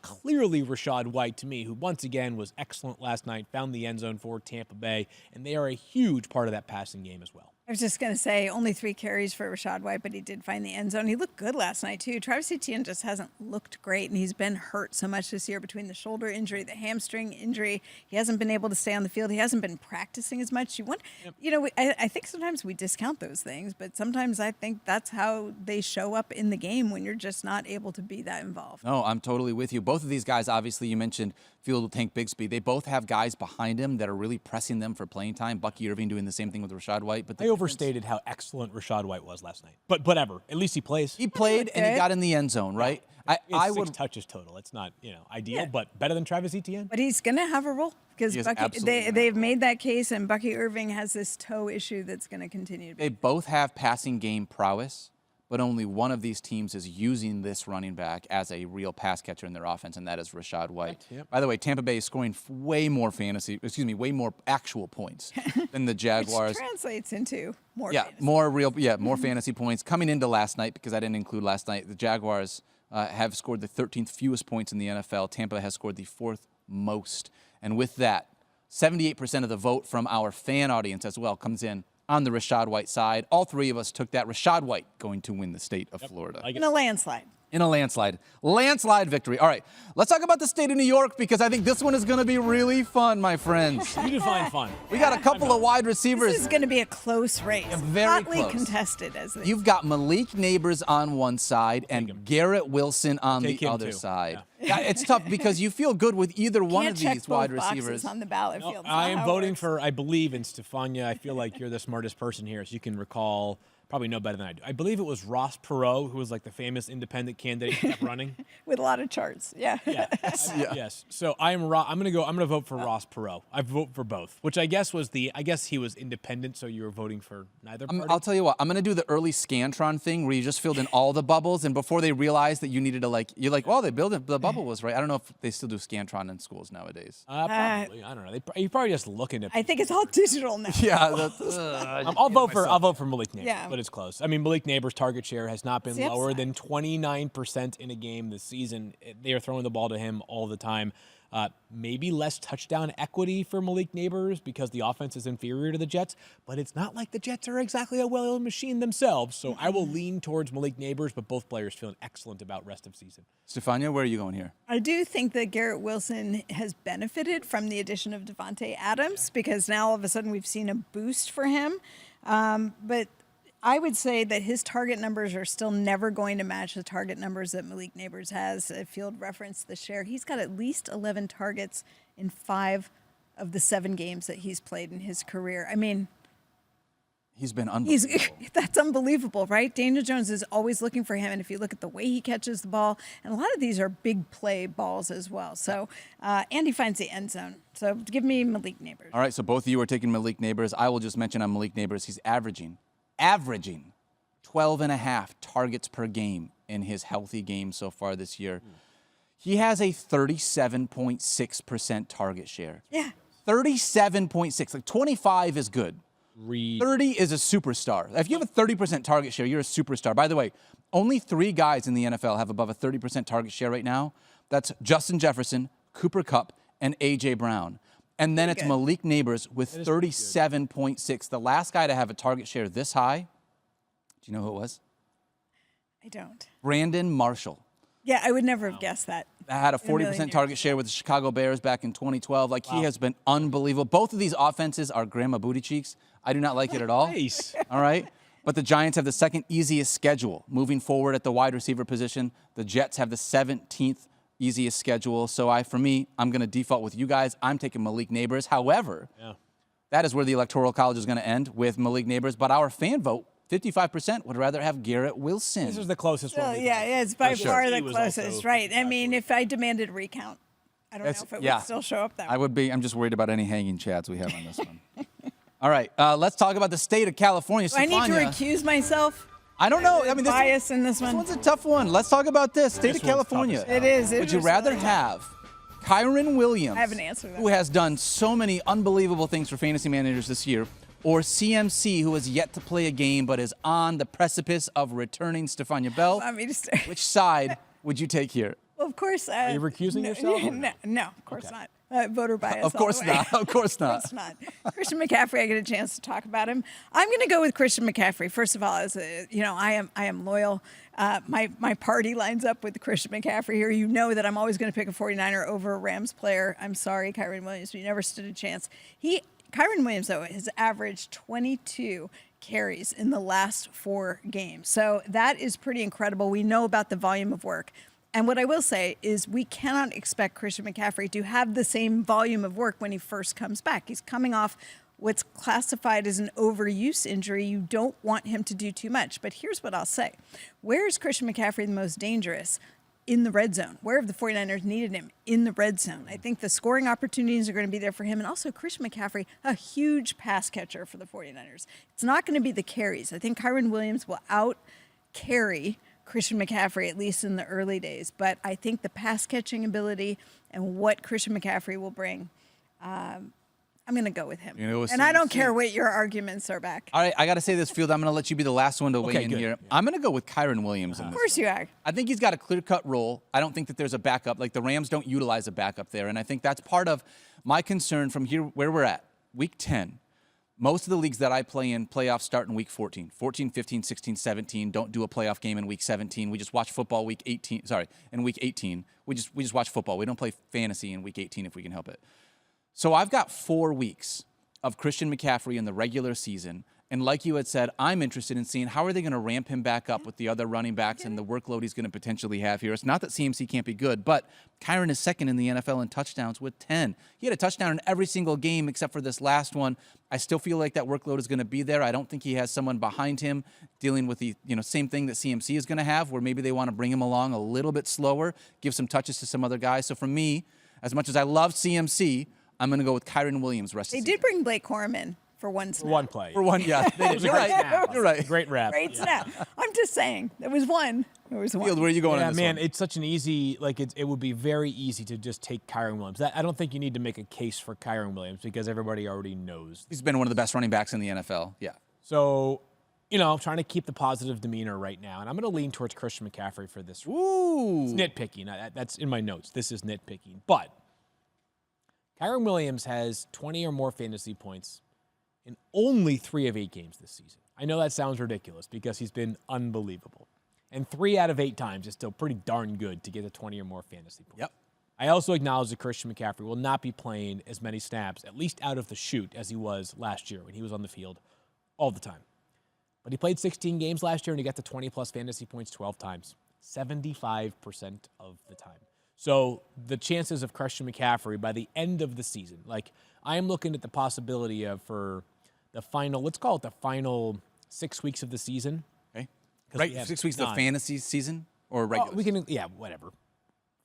clearly Rachaad White, to me, who once again was excellent last night, found the end zone for Tampa Bay, and they are a huge part of that passing game as well. I was just going to say only 3 carries for Rachaad White, but he did find the end zone. He looked good last night, too. Travis Etienne just hasn't looked great, and he's been hurt so much this year between the shoulder injury, the hamstring injury. He hasn't been able to stay on the field. He hasn't been practicing as much. I think sometimes we discount those things, but sometimes I think that's how they show up in the game when you're just not able to be that involved. No, I'm totally with you. Both of these guys, obviously, you mentioned Field with Tank Bigsby. They both have guys behind him that are really pressing them for playing time. Bucky Irving doing the same thing with Rachaad White. But I overstated how excellent Rachaad White was last night. But whatever. At least he plays. He played and he got in the end zone, right? I would 6 touches total. It's not ideal, but better than Travis Etienne. But he's going to have a role because they've made that case, and Bucky Irving has this toe issue that's going to continue. They both have passing game prowess, but only one of these teams is using this running back as a real pass catcher in their offense, and that is Rachaad White. Yep. By the way, Tampa Bay is scoring way more actual points than the Jaguars. Which translates into more fantasy. More fantasy points. Coming into last night, because I didn't include last night, the Jaguars have scored the 13th fewest points in the NFL. Tampa has scored the 4th most. And with that, 78% of the vote from our fan audience as well comes in on the Rachaad White side. All 3 of us took that. Rachaad White going to win the state of Florida. In a landslide. In a landslide. Landslide victory. All right, let's talk about the state of New York because I think this one is going to be really fun, my friends. You define fun. We got a couple of wide receivers. This is going to be a close race. Very hotly close. Contested. You've got Malik Neighbors on one side and Garrett Wilson on the other side. Yeah, it's tough because you feel good with either one of these wide receivers. On the ballot field. I am voting for, I believe in Stephania. I feel like you're the smartest person here, so you can recall. Probably know better than I do. I believe it was Ross Perot, who was like the famous independent candidate who kept running. With a lot of charts, Yes. So I'm gonna vote for Ross Perot. I vote for both, which I guess he was independent, so you were voting for neither party. I'll tell you what, I'm gonna do the early Scantron thing where you just filled in all the bubbles, and before they realized that you needed to the bubble was right. I don't know if they still do Scantron in schools nowadays. Probably. I don't know. You're probably just looking at. I think it's all digital now. Yeah. I'll vote for Malik Neighbors. Yeah. But it's close. I mean, Malik Neighbors' target share has not been It's the lower upside. than 29% in a game this season. They are throwing the ball to him all the time. Maybe less touchdown equity for Malik Neighbors because the offense is inferior to the Jets, but it's not like the Jets are exactly a well-oiled machine themselves. So I will lean towards Malik Neighbors, but both players feeling excellent about rest of season. Stephania, where are you going here? I do think that Garrett Wilson has benefited from the addition of Devontae Adams because now all of a sudden we've seen a boost for him. But I would say that his target numbers are still never going to match the target numbers that Malik Neighbors has. Field referenced the share. He's got at least 11 targets in 5 of the 7 games that he's played in his career. I mean, He's been unbelievable. that's unbelievable, right? Daniel Jones is always looking for him, and if you look at the way he catches the ball, and a lot of these are big play balls as well. So, and he finds the end zone. So give me Malik Neighbors. All right, so both of you are taking Malik Neighbors. I will just mention on Malik Neighbors, he's averaging 12 and a half targets per game in his healthy games so far this year. He has a 37.6% target share. Yeah. 37.6. Like 25 is good. 30 is a superstar. If you have a 30% target share, you're a superstar. By the way, only 3 guys in the NFL have above a 30% target share right now. That's Justin Jefferson, Cooper Kupp, and A.J. Brown. And then it's good. Malik Neighbors with 37.6. The last guy to have a target share this high, do you know who it was? I don't. Brandon Marshall. Yeah, I would never have guessed that. Had a In a million 40% years. target share with the Chicago Bears back in 2012. Like, he has been unbelievable. Both of these offenses are grandma booty cheeks. I do not like it at all. Nice. All right? But the Giants have the second easiest schedule moving forward at the wide receiver position. The Jets have the 17th easiest schedule. So for me, I'm going to default with you guys. I'm taking Malik Neighbors. However, that is where the Electoral College is going to end with Malik Neighbors. But our fan vote, 55% would rather have Garrett Wilson. This is the closest one. Well, we've yeah, had. it's by sure. far He the was closest, also right? I 55, mean, if I demanded recount, I don't know if it would still show up that way. I would be. I'm just worried about any hanging chads we have on this one. All right, let's talk about the state of California. Do I need to Stephania. recuse myself? I don't know. I mean, Bias in this one. one's a tough one. Let's talk about this. State This of one's California. tough as It is. Would you rather have Kyron Williams, I have an answer to that. who has done so many unbelievable things for fantasy managers this year, or CMC, who has yet to play a game but is on the precipice of returning? Stephania Bell. Want me to start? Which side would you take here? Well, of course. Are you recusing yourself? or no? No, of course not. Voter bias. Of all course the way. not. Of course not. Of course not. Christian McCaffrey, I get a chance to talk about him. I'm going to go with Christian McCaffrey. First of all, I am loyal. My party lines up with Christian McCaffrey here. You know that I'm always going to pick a 49er over a Rams player. I'm sorry, Kyron Williams, but you never stood a chance. Kyron Williams, though, has averaged 22 carries in the last 4 games. So that is pretty incredible. We know about the volume of work. And what I will say is we cannot expect Christian McCaffrey to have the same volume of work when he first comes back. He's coming off what's classified as an overuse injury. You don't want him to do too much. But here's what I'll say. Where is Christian McCaffrey the most dangerous? In the red zone. Where have the 49ers needed him? In the red zone. I think the scoring opportunities are going to be there for him. And also Christian McCaffrey, a huge pass catcher for the 49ers. It's not going to be the carries. I think Kyron Williams will out-carry Christian McCaffrey, at least in the early days. But I think the pass catching ability and what Christian McCaffrey will bring, I'm going to go with him. You know, and I don't care what your arguments are back. All right, I got to say this, Field. I'm going to let you be the last one to weigh in good. here. I'm going to go with Kyron Williams in Of this. course you are. I think he's got a clear-cut role. I don't think that there's a backup. Like, the Rams don't utilize a backup there. And I think that's part of my concern from here where we're at, week 10. Most of the leagues that I play in, playoffs start in week 14. 14, 15, 16, 17. Don't do a playoff game in week 17. We just watch football week 18. Sorry, in week 18. We just watch football. We don't play fantasy in week 18 if we can help it. So I've got 4 weeks of Christian McCaffrey in the regular season. And like you had said, I'm interested in seeing how are they going to ramp him back up with the other running backs and the workload he's going to potentially have here. It's not that CMC can't be good, but Kyron is second in the NFL in touchdowns with 10. He had a touchdown in every single game except for this last one. I still feel like that workload is going to be there. I don't think he has someone behind him dealing with the same thing that CMC is going to have, where maybe they want to bring him along a little bit slower, give some touches to some other guys. So for me, as much as I love CMC, I'm going to go with Kyron Williams rest of They the did season. bring Blake Corum in for one snap. One play. For one, yeah. They did. You're right. You're right. Great wrap. Great snap. I'm just saying. There was one. There was one. Field, where are you going Yeah, on this man, one? it's such an easy, it would be very easy to just take Kyron Williams. I don't think you need to make a case for Kyron Williams because everybody already knows. He's been one of the best running backs in the NFL. Yeah. So trying to keep the positive demeanor right now, and I'm going to lean towards Christian McCaffrey for this. Ooh. It's nitpicking. That's in my notes. This is nitpicking. But Kyren Williams has 20 or more fantasy points in only 3 of 8 games this season. I know that sounds ridiculous because he's been unbelievable. And 3 out of 8 times is still pretty darn good to get to 20 or more fantasy points. Yep. I also acknowledge that Christian McCaffrey will not be playing as many snaps, at least out of the chute, as he was last year when he was on the field all the time. But he played 16 games last year, and he got to 20-plus fantasy points 12 times, 75% of the time. So the chances of Christian McCaffrey by the end of the season, like I am looking at the possibility of for the final, let's call it the final 6 weeks of the season. Okay. Right, 6 weeks of the fantasy season or regular? We can, whatever.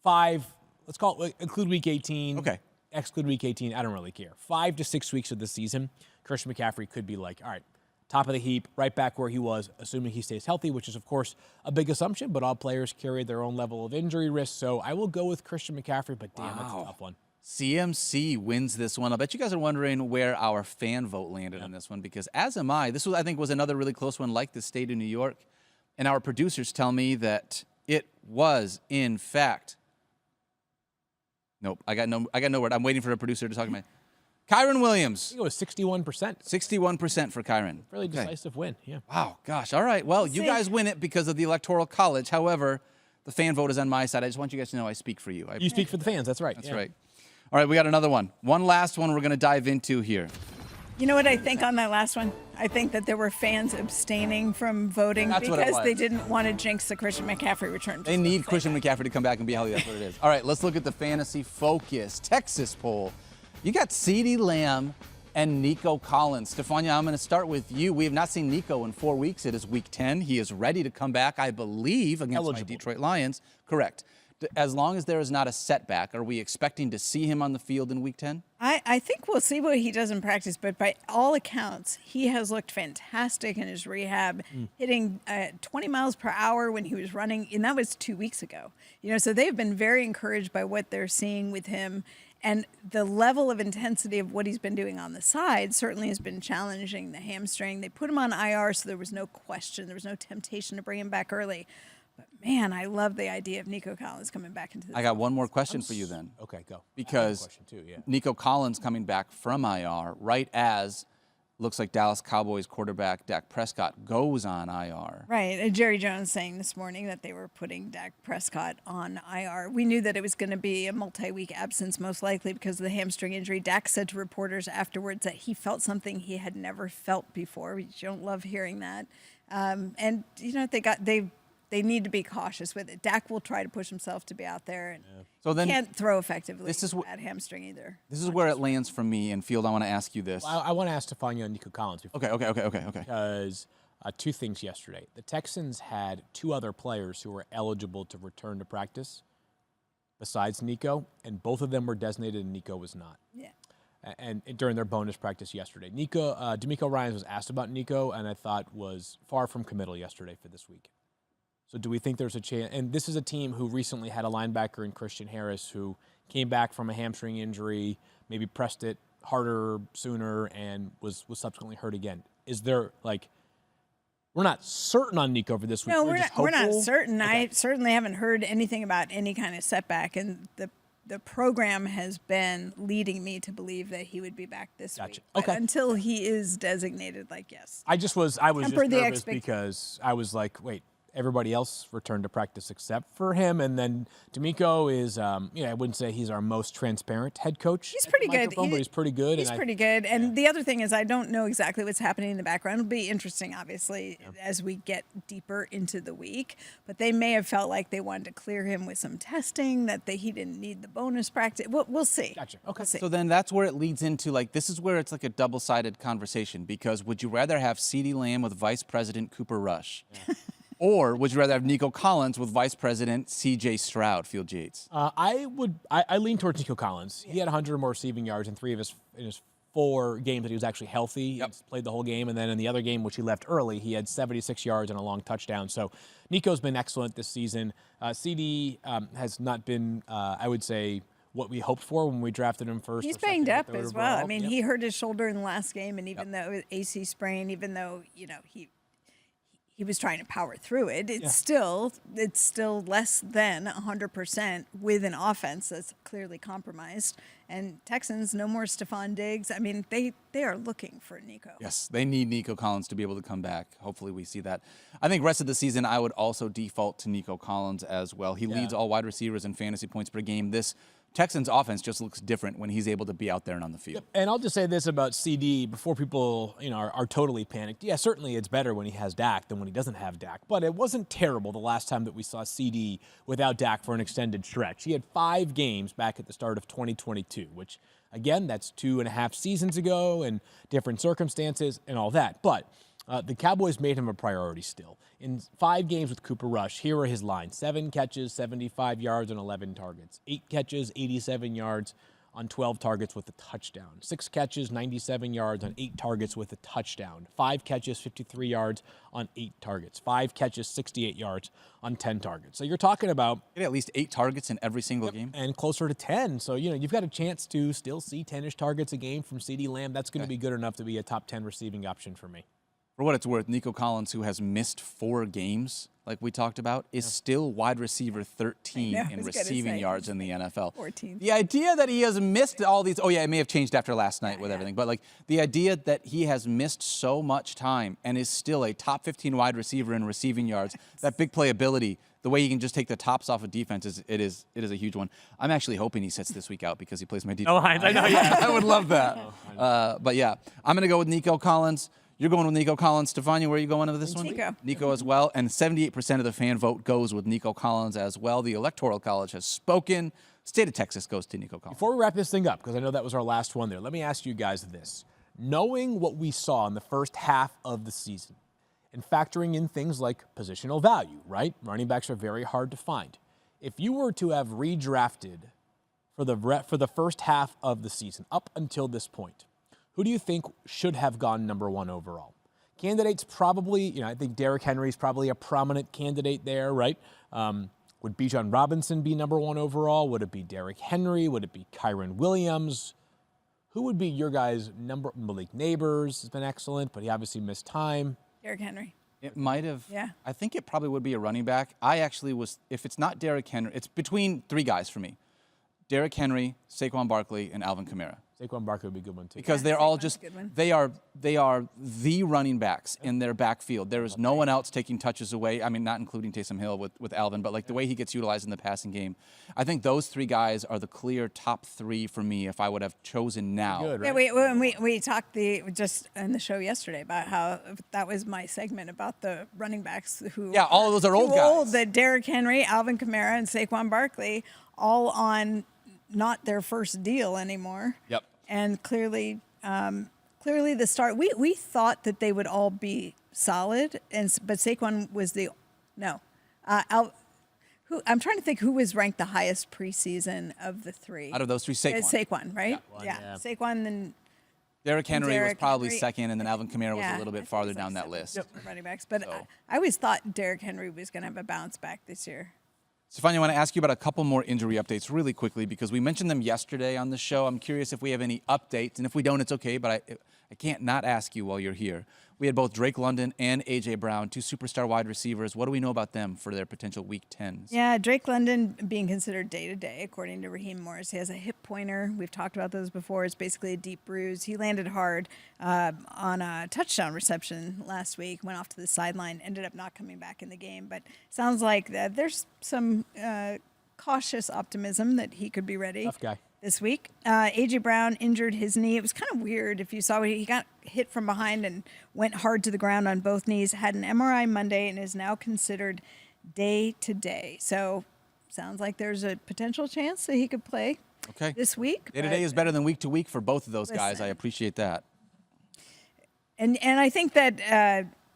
5, let's call it, include week 18. Okay. Exclude week 18, I don't really care. 5 to 6 weeks of the season, Christian McCaffrey could be like, all right, top of the heap, right back where he was, assuming he stays healthy, which is, of course, a big assumption, but all players carry their own level of injury risk. So I will go with Christian McCaffrey, but damn, that's a tough one. CMC wins this one. I bet you guys are wondering where our fan vote landed on this one, because as am I. This was, I think, was another really close one like the state of New York. And our producers tell me that it was, in fact, nope, I got no word. I'm waiting for a producer to talk to me. Kyren Williams. I think it was 61%. 61% for Kyren. Really decisive win, yeah. Wow, gosh. All right. Well, you guys win it because of the Electoral College. However, the fan vote is on my side. I just want you guys to know I speak for you. You speak for the fans. That's right. That's right. All right, we got another one. One last one we're going to dive into here. You know what I think on that last one? I think that there were fans abstaining from voting because they didn't want to jinx the Christian McCaffrey return. They need Christian McCaffrey to come back and be healthy. That's what it is. All right, let's look at the Fantasy Focus Texas poll. You got CeeDee Lamb and Nico Collins. Stephania, I'm going to start with you. We have not seen Nico in 4 weeks. It is week 10. He is ready to come back, I believe, against my Detroit Lions. Correct. As long as there is not a setback, are we expecting to see him on the field in week 10? I think we'll see what he does in practice, but by all accounts, he has looked fantastic in his rehab, hitting 20 miles per hour when he was running, and that was 2 weeks ago. So they've been very encouraged by what they're seeing with him. And the level of intensity of what he's been doing on the side certainly has been challenging the hamstring. They put him on IR, so there was no question. There was no temptation to bring him back early. But, man, I love the idea of Nico Collins coming back into the I got one more question for you then. Okay, go. Because question too, yeah. Nico Collins coming back from IR right as looks like Dallas Cowboys quarterback Dak Prescott goes on IR. Right. And Jerry Jones saying this morning that they were putting Dak Prescott on IR. We knew that it was going to be a multi-week absence, most likely because of the hamstring injury. Dak said to reporters afterwards that he felt something he had never felt before. We don't love hearing that. And, they need to be cautious with it. Dak will try to push himself to be out there and so then, can't throw effectively this is at hamstring either. This is where it lands for me. And Field, I want to ask you this. I want to ask Stephania and Nico Collins. Okay. Because 2 things yesterday. The Texans had 2 other players who were eligible to return to practice besides Nico, and both of them were designated and Nico was not. Yeah. And during their bonus practice yesterday. D'Amico Ryans was asked about Nico, and I thought was far from committal yesterday for this week. So do we think there's a chance? And this is a team who recently had a linebacker in Christian Harris who came back from a hamstring injury, maybe pressed it harder sooner, and was subsequently hurt again. Is there, we're not certain on Nico for this week. No, we're not certain. Okay. I certainly haven't heard anything about any kind of setback, and the program has been leading me to believe that he would be back this week. But until he is designated, yes. I was just nervous because I was like, wait, everybody else returned to practice except for him. And then D'Amico is, I wouldn't say he's our most transparent head coach. He's pretty good. But he's pretty good. He's pretty good. And the other thing is I don't know exactly what's happening in the background. It'll be interesting, obviously, as we get deeper into the week. But they may have felt like they wanted to clear him with some testing, that he didn't need the bonus practice. We'll see. Gotcha. Okay. We'll see. So then that's where it leads into, this is where it's like a double-sided conversation, because would you rather have CeeDee Lamb with Vice President Cooper Rush? Yeah. Or would you rather have Nico Collins with Vice President C.J. Stroud, Field Yates? I lean towards Nico Collins. He had 100 or more receiving yards in 3 of his 4 games that he was actually healthy. He played the whole game, and then in the other game, which he left early, he had 76 yards and a long touchdown. So Nico's been excellent this season. CD has not been, I would say, what we hoped for when we drafted him first. He's banged up as well. I mean, he hurt his shoulder in the last game, and even though it was AC sprain, even though, he was trying to power through it. It's still less than 100% with an offense that's clearly compromised. And Texans, no more Stephon Diggs. I mean, they are looking for Nico. Yes, they need Nico Collins to be able to come back. Hopefully we see that. I think rest of the season, I would also default to Nico Collins as well. He leads all wide receivers in fantasy points per game. This Texans offense just looks different when he's able to be out there and on the field. And I'll just say this about CD before people, are totally panicked. Yeah, certainly it's better when he has Dak than when he doesn't have Dak. But it wasn't terrible the last time that we saw CD without Dak for an extended stretch. He had 5 games back at the start of 2022, which, again, that's 2.5 seasons ago and different circumstances and all that. But the Cowboys made him a priority still. In 5 games with Cooper Rush, here are his lines. 7 catches, 75 yards on 11 targets. 8 catches, 87 yards on 12 targets with a touchdown. 6 catches, 97 yards on 8 targets with a touchdown. 5 catches, 53 yards on 8 targets. 5 catches, 68 yards on 10 targets. So you're talking about At least 8 targets in every single game. and closer to 10. So, you've got a chance to still see 10-ish targets a game from CeeDee Lamb. That's going to be good enough to be a top 10 receiving option for me. For what it's worth, Nico Collins, who has missed 4 games, like we talked about, is still wide receiver 13 I know, I in was gonna receiving say, yards in the NFL. 14. The idea that he has missed all these, it may have changed after last night with everything, but like the idea that he has missed so much time and is still a top 15 wide receiver in receiving yards, that big playability, the way he can just take the tops off of defense, it is a huge one. I'm actually hoping he sits this week out because he plays my defense. Oh, I know, yeah. I would love that. But yeah, I'm going to go with Nico Collins. You're going with Nico Collins. Stephania, where are you going with this one? Nico. Nico as well. And 78% of the fan vote goes with Nico Collins as well. The Electoral College has spoken. State of Texas goes to Nico Collins. Before we wrap this thing up, because I know that was our last one there, let me ask you guys this. Knowing what we saw in the first half of the season and factoring in things like positional value, right? Running backs are very hard to find. If you were to have redrafted for the first half of the season up until this point, who do you think should have gone number 1 overall? Candidates probably, I think Derrick Henry's probably a prominent candidate there, right? Would Bijan Robinson be number 1 overall? Would it be Derrick Henry? Would it be Kyron Williams? Who would be your guys' number? Malik Neighbors has been excellent, but he obviously missed time. Derrick Henry. It might have. Yeah. I think it probably would be a running back. I actually was, if it's not Derrick Henry, it's between 3 guys for me. Derrick Henry, Saquon Barkley, and Alvin Kamara. Saquon Barkley would be a good one, too. Because they're all Saquon's just, a good one. they are the running backs in their backfield. There is no one else taking touches away. I mean, not including Taysom Hill with Alvin, but like the way he gets utilized in the passing game. I think those 3 guys are the clear top 3 for me if I would have chosen now. Good, Yeah, right? we talked just in the show yesterday about how that was my segment about the running backs who Yeah, all of those are old too guys. That Derrick Henry, Alvin Kamara, and Saquon Barkley all on not their first deal anymore. Yep. And clearly the start. We thought that they would all be solid, but Saquon was I'm trying to think who was ranked the highest preseason of the 3. Out of those 3, Saquon. Saquon, right? Yeah. Saquon, then Derrick Henry was Derrick probably Henry. second, and then Alvin Kamara was Yeah, a little I bit think farther it was down like that list. 7 running backs. But So- I always thought Derrick Henry was going to have a bounce back this year. Stephania, I want to ask you about a couple more injury updates really quickly because we mentioned them yesterday on the show. I'm curious if we have any updates, and if we don't, it's okay, but I can't not ask you while you're here. We had both Drake London and A.J. Brown, 2 superstar wide receivers. What do we know about them for their potential Week 10s? Yeah, Drake London being considered day-to-day, according to Raheem Morris. He has a hip pointer. We've talked about those before. It's basically a deep bruise. He landed hard on a touchdown reception last week, went off to the sideline, ended up not coming back in the game. But sounds like there's some cautious optimism that he could be ready. Tough guy. This week. A.J. Brown injured his knee. It was kind of weird if you saw he got hit from behind and went hard to the ground on both knees, had an MRI Monday, and is now considered day-to-day. So sounds like there's a potential chance that he could play this week. Day-to-day is better than week-to-week for both of those guys. Listen. I appreciate that. And I think that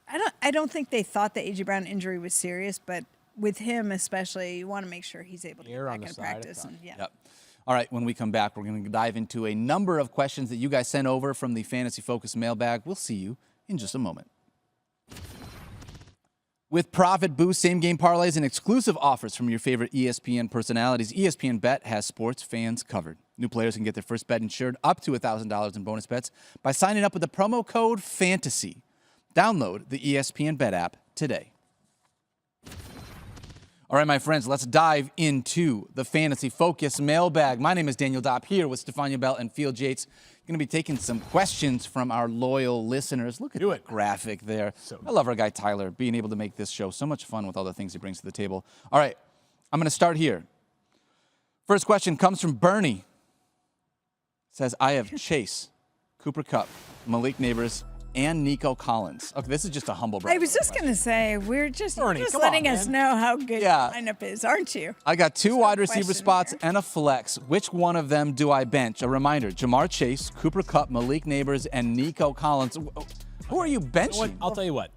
I don't think they thought the A.J. Brown injury was serious, but with him especially, you want to make sure he's able to Err get on back the in side of practice. caution. And, yeah. Yep. All right, when we come back, we're going to dive into a number of questions that you guys sent over from the Fantasy Focus mailbag. We'll see you in just a moment. With Profit Boost, same-game parlays, and exclusive offers from your favorite ESPN personalities, ESPN Bet has sports fans covered. New players can get their first bet insured up to $1,000 in bonus bets by signing up with the promo code FANTASY. Download the ESPN Bet app today. All right, my friends, let's dive into the Fantasy Focus Mailbag. My name is Daniel Dopp here with Stephania Bell and Field Yates. Going to be taking some questions from our loyal listeners. Look at the graphic there. I love our guy Tyler being able to make this show so much fun with all the things he brings to the table. All right, I'm going to start here. First question comes from Bernie. Says, I have Chase, Cooper Kupp, Malik Neighbors, and Nico Collins. Okay, this is just a humble brag. I was just going to say, we're just Bernie, come letting on, us man. know how good your lineup is, aren't you? I got two wide receiver question spots here. and a flex. Which one of them do I bench? A reminder, Jamar Chase, Cooper Kupp, Malik Neighbors, and Nico Collins. Who are you benching? I'll tell you what.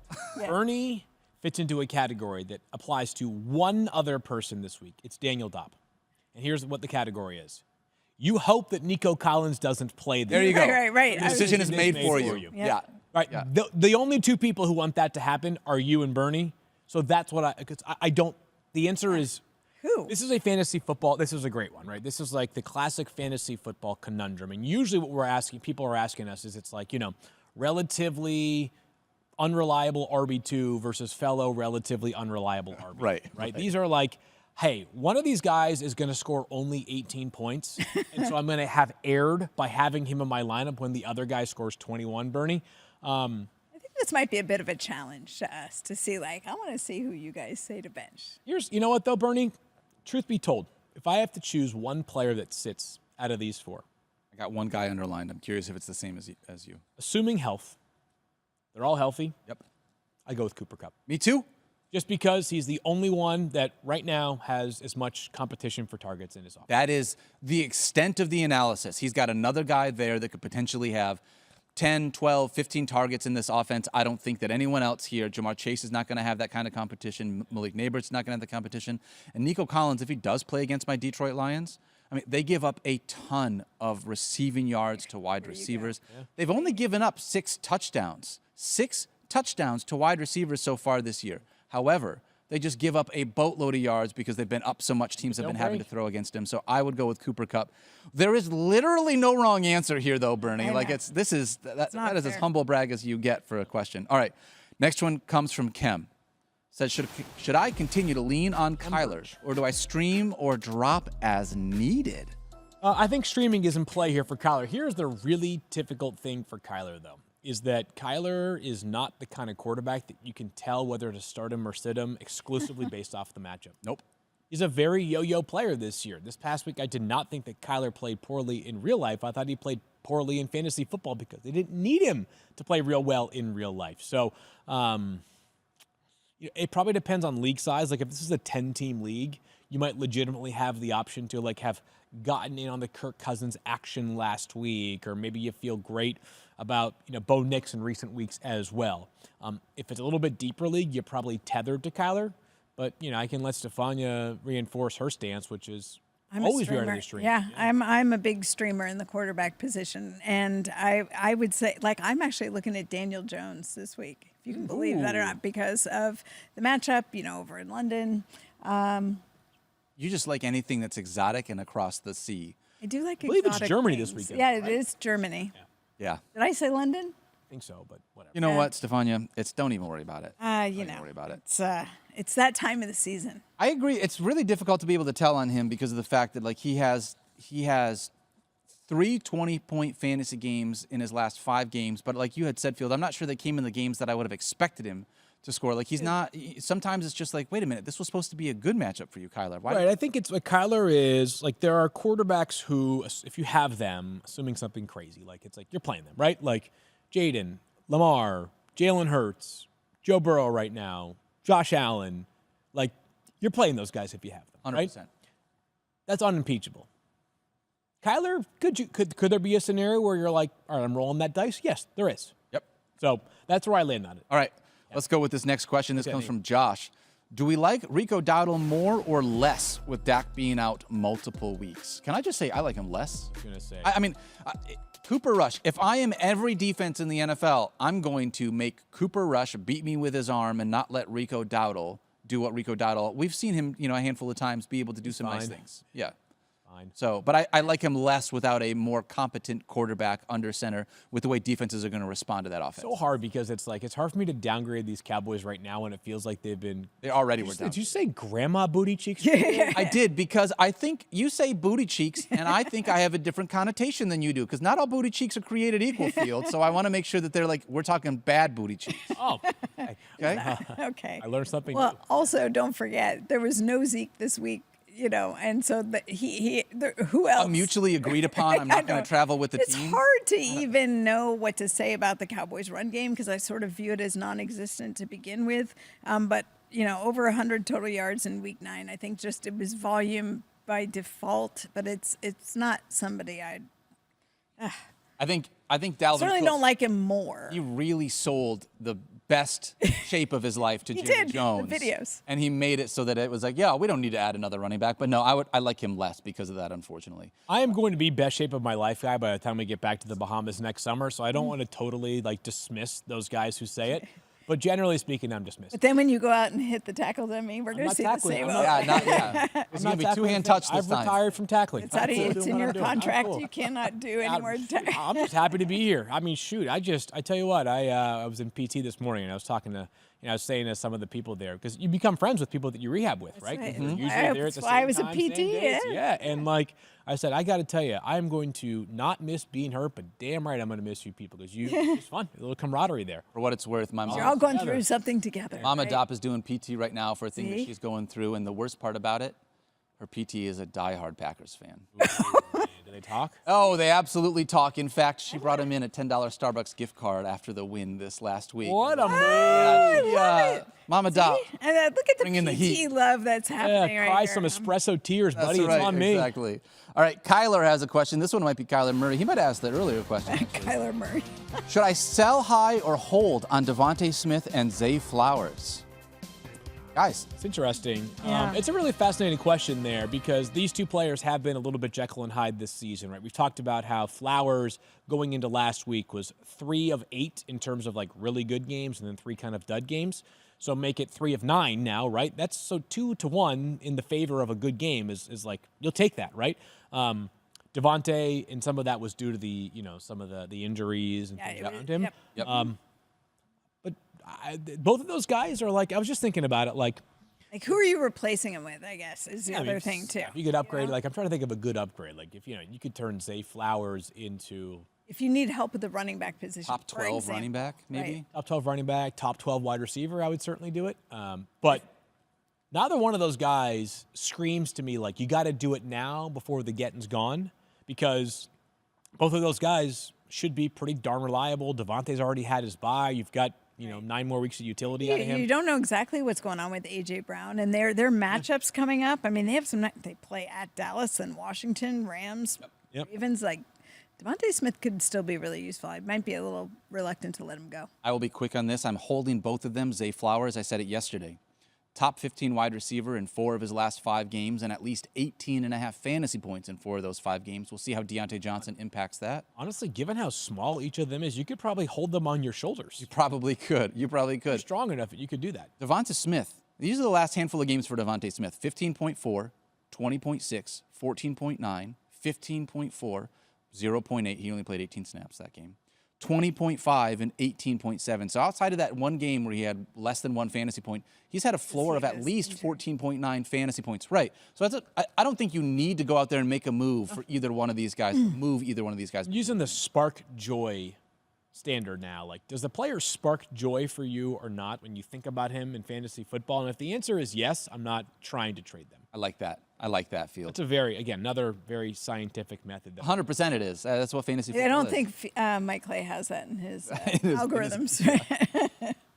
Bernie fits into a category that applies to one other person this week. It's Daniel Dopp. And here's what the category is. You hope that Nico Collins doesn't play this. There you go. Right. The decision is made for you. Yeah. Right. Yeah. The only two people who want that to happen are you and Bernie. So that's what I don't. The answer is Who? This is a fantasy football. This is a great one, right? This is like the classic fantasy football conundrum. And usually what people are asking us is it's like, relatively unreliable RB2 versus fellow relatively unreliable RB. Right. These are like, hey, one of these guys is going to score only 18 points. And so I'm going to have aired by having him in my lineup when the other guy scores 21, Bernie. I think this might be a bit of a challenge to us to see, I want to see who you guys say to bench. You know what, though, Bernie? Truth be told, if I have to choose one player that sits out of these four. I got one guy underlined. I'm curious if it's the same as you. Assuming health. They're all healthy. Yep. I go with Cooper Kupp. Me too. Just because he's the only one that right now has as much competition for targets in his offense. That is the extent of the analysis. He's got another guy there that could potentially have 10, 12, 15 targets in this offense. I don't think that anyone else here, Jamar Chase is not going to have that kind of competition. Malik Neighbors is not going to have the competition. And Nico Collins, if he does play against my Detroit Lions, they give up a ton of receiving yards to wide receivers. Yeah. They've only given up 6 touchdowns. 6 touchdowns to wide receivers so far this year. However, they just give up a boatload of yards because they've been up so much. Teams have been having to throw against him. So I would go with Cooper Kupp. There is literally no wrong answer here, though, Bernie. That is as humble brag as you get for a question. All right, next one comes from Kem. Says, should I continue to lean on Kyler, or do I stream or drop as needed? I think streaming is in play here for Kyler. Here's the really difficult thing for Kyler, though, is that Kyler is not the kind of quarterback that you can tell whether to start him or sit him exclusively based off the matchup. Nope. He's a very yo-yo player this year. This past week, I did not think that Kyler played poorly in real life. I thought he played poorly in fantasy football because they didn't need him to play real well in real life. So it probably depends on league size. Like if this is a 10-team league, you might legitimately have the option to have gotten in on the Kirk Cousins action last week, or maybe you feel great about Bo Nix in recent weeks as well. If it's a little bit deeper league, you're probably tethered to Kyler. But I can let Stephania reinforce her stance, which is always be ready to stream. Yeah, I'm a big streamer in the quarterback position, and I would say I'm actually looking at Daniel Jones this week, if you can believe that or not, because of the matchup. over in London. You just like anything that's exotic and across the sea. I do like. I believe exotic it's Germany things. this weekend. Yeah, right? it is Germany. Yeah. Did I say London? I think so, but whatever. You know what, Stephania? Don't even worry about it. Don't even worry about it. It's that time of the season. I agree. It's really difficult to be able to tell on him because of the fact that he has 3 20-point fantasy games in his last 5 games. But like you had said, Field, I'm not sure they came in the games that I would have expected him to score. He's not. Sometimes it's just wait a minute, this was supposed to be a good matchup for you, Kyler. Why? Right. I think it's Kyler is there are quarterbacks who, if you have them, assuming something crazy, it's you're playing them, right? Like Jaden, Lamar, Jalen Hurts, Joe Burrow right now, Josh Allen, you're playing those guys if you have them, 100%. right? That's unimpeachable. Kyler, could there be a scenario where you're all right, I'm rolling that dice? Yes, there is. Yep. So that's where I land on it. All right. Let's go with this next question. This comes from Josh. Do we like Rico Dowdle more or less with Dak being out multiple weeks? Can I just say I like him less? I was going to say. I mean, Cooper Rush, if I am every defense in the NFL, I'm going to make Cooper Rush beat me with his arm and not let Rico Dowdle do what Rico Dowdle. We've seen him, a handful of times be able to do some nice things. Yeah. Fine. So, but I like him less without a more competent quarterback under center with the way defenses are going to respond to that offense. So hard because it's hard for me to downgrade these Cowboys right now when it feels like they already were down. Did you say grandma booty cheeks? I did, because I think you say booty cheeks, and I think I have a different connotation than you do, because not all booty cheeks are created equal, Field. So I want to make sure that they're we're talking bad booty cheeks. Oh, Okay. Okay. I learned something. Well, new. also don't forget there was no Zeke this week, and so who else? Mutually agreed upon. I'm not going to travel with the It's team. hard to even know what to say about the Cowboys' run game because I sort of view it as non-existent to begin with. But over 100 total yards in Week 9. I think just it was volume by default, but it's not somebody I think Dalvin certainly Cook, don't like him more. he really sold the best shape of his life to Jerry did, the Jones. videos. And he made it so that it was we don't need to add another running back. But no, I like him less because of that, unfortunately. I am going to be best shape of my life guy by the time we get back to the Bahamas next summer, so I don't want to totally dismiss those guys who say it. But generally speaking, I'm dismissing. But then when you go out and hit the tackles, we're going to see the same. It's going to be two-hand touch this I've time. retired from tackling. It's in your contract. Cool. You cannot do any more. I'm just happy to be here. I mean, shoot, I tell you what, I was in PT this morning and I was talking to, I was saying to some of the people there, because you become friends with people that you rehab with, right? right. You're usually Mhm. there at the That's why I same was a time, PT, same days. yeah. Yeah, and I said, I got to tell you, I'm going to not miss being hurt, but damn right I'm going to miss you people because it's fun, a little camaraderie there. For what it's worth, my mom. You're all going through something together. Mama right? Dopp is doing PT right now for a thing that See? she's going through, and the worst part about it, her PT is a diehard Packers fan. Do they talk? Oh, they absolutely talk. In fact, she brought him in a $10 Starbucks gift card after the win this last week. What a move. Mama Dopp. And look at the Bring in the PT heat. love that's happening right Cry here. some espresso tears, buddy. That's It's right, on me. exactly. All right, Kyler has a question. This one might be Kyler Murray. He might have asked the earlier question. actually. Kyler Murray. Should I sell high or hold on Devontae Smith and Zay Flowers? Guys, It's interesting. Yeah. It's a really fascinating question there because these two players have been a little bit Jekyll and Hyde this season, right? We've talked about how Flowers going into last week was 3 of 8 in terms of really good games and then 3 kind of dud games. So make it 3 of 9 now, right? That's so 2-1 in the favor of a good game is you'll take that, right? Devontae, and some of that was due to the some of the injuries and things around him. Yep. Both of those guys are I was just thinking about it, Like, who are you replacing him with, I guess, is the I mean, other thing, too. You could upgrade. I'm trying to think of a good upgrade. If you could turn Zay Flowers into If you need help with the running back position. top for 12 example. running back, maybe? Right. top 12 running back, top 12 wide receiver, I would certainly do it. But neither one of those guys screams to me you got to do it now before the getting's gone, because both of those guys should be pretty darn reliable. Devontae's already had his bye. You've got 9 more weeks of utility out of him. You don't know exactly what's going on with A.J. Brown, and their matchups coming up. I mean, they have they play at Dallas and Washington, Rams, Yep. Ravens. Devontae Smith could still be really useful. I might be a little reluctant to let him go. I will be quick on this. I'm holding both of them. Zay Flowers, I said it yesterday. Top 15 wide receiver in 4 of his last 5 games and at least 18.5 fantasy points in 4 of those 5 games. We'll see how Deontay Johnson impacts that. Honestly, given how small each of them is, you could probably hold them on your shoulders. You probably could. You're strong enough that you could do that. Devonta Smith. These are the last handful of games for Devontae Smith. 15.4, 20.6, 14.9, 15.4, 0.8. He only played 18 snaps that game. 20.5 and 18.7. So outside of that one game where he had less than 1 fantasy point, he's had a floor of at least 14.9 fantasy points. Right. So I don't think you need to go out there and make a move for either one of these guys. Move either one of these guys. Using the spark joy standard now, does the player spark joy for you or not when you think about him in fantasy football? And if the answer is yes, I'm not trying to trade them. I like that. I like that field. It's another very scientific method. 100% it is. That's what fantasy football is. I don't think Mike Clay has that in his algorithms.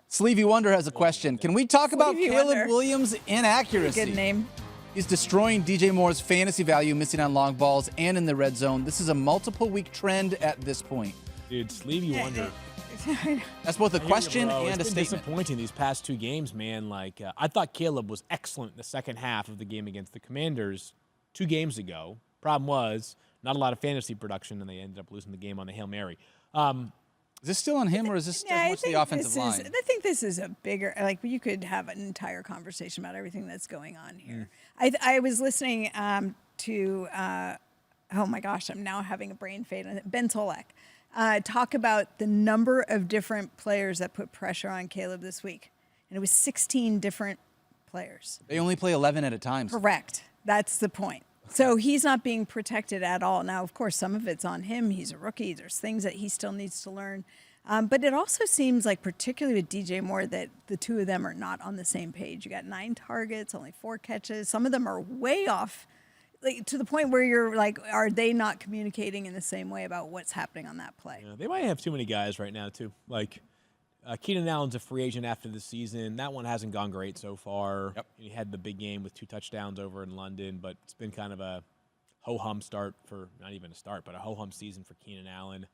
Sleevey Wonder has a question. Can we talk about Sleevey Caleb Wonder. Williams' inaccuracy? Good name. He's destroying DJ Moore's fantasy value, missing on long balls and in the red zone. This is a multiple week trend at this point. Dude, Sleevey Wonder. That's both a question Bro, and a it's been statement. disappointing these past 2 games, man. I thought Caleb was excellent in the second half of the game against the Commanders 2 games ago. Problem was, not a lot of fantasy production, and they ended up losing the game on the Hail Mary. Is this still on him, or is this I much the think offensive this line? I think this is a bigger, you could have an entire conversation about everything that's going on here. I was listening to, oh my gosh, I'm now having a brain fade on it, Ben Solak, talk about the number of different players that put pressure on Caleb this week. And it was 16 different players. They only play 11 at a time. Correct. That's the point. So he's not being protected at all. Now, of course, some of it's on him. He's a rookie. There's things that he still needs to learn. But it also seems like, particularly with DJ Moore, that the two of them are not on the same page. You got 9 targets, only 4 catches. Some of them are way off, like to the point where you're like, are they not communicating in the same way about what's happening on that play? Yeah, they might have too many guys right now, too. Like, Keenan Allen's a free agent after the season. That one hasn't gone great so far. Yep. He had the big game with 2 touchdowns over in London, but it's been kind of a ho-hum start for, not even a start, but a ho-hum season for Keenan Allen.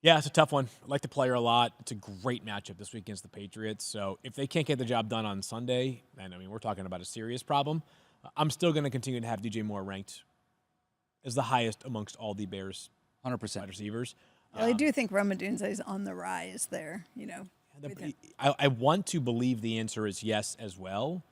Yeah, it's a tough one. I like the player a lot. It's a great matchup this week against the Patriots. So if they can't get the job done on Sunday, then, I mean, we're talking about a serious problem. I'm still going to continue to have DJ Moore ranked as the highest amongst all the Bears 100%. wide receivers. Well, I do think Ramadunza is on the rise there, you know. I want to believe the answer is yes as well.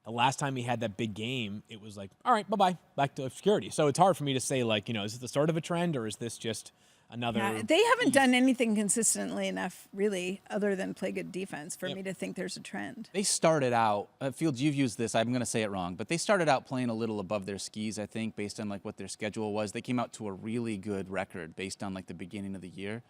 The last time he had that big game, it was like, all right, bye-bye, back to obscurity. So it's hard for me to say, like, you know, is it the start of a trend or is this just another? Yeah, they haven't done anything consistently enough, really, other than play good defense for me to think there's a trend. They started out, Fields, you've used this, I'm going to say it wrong, but they started out playing a little above their skis, I think, based on like what their schedule was. They came out to a really good record based on like the beginning of the year.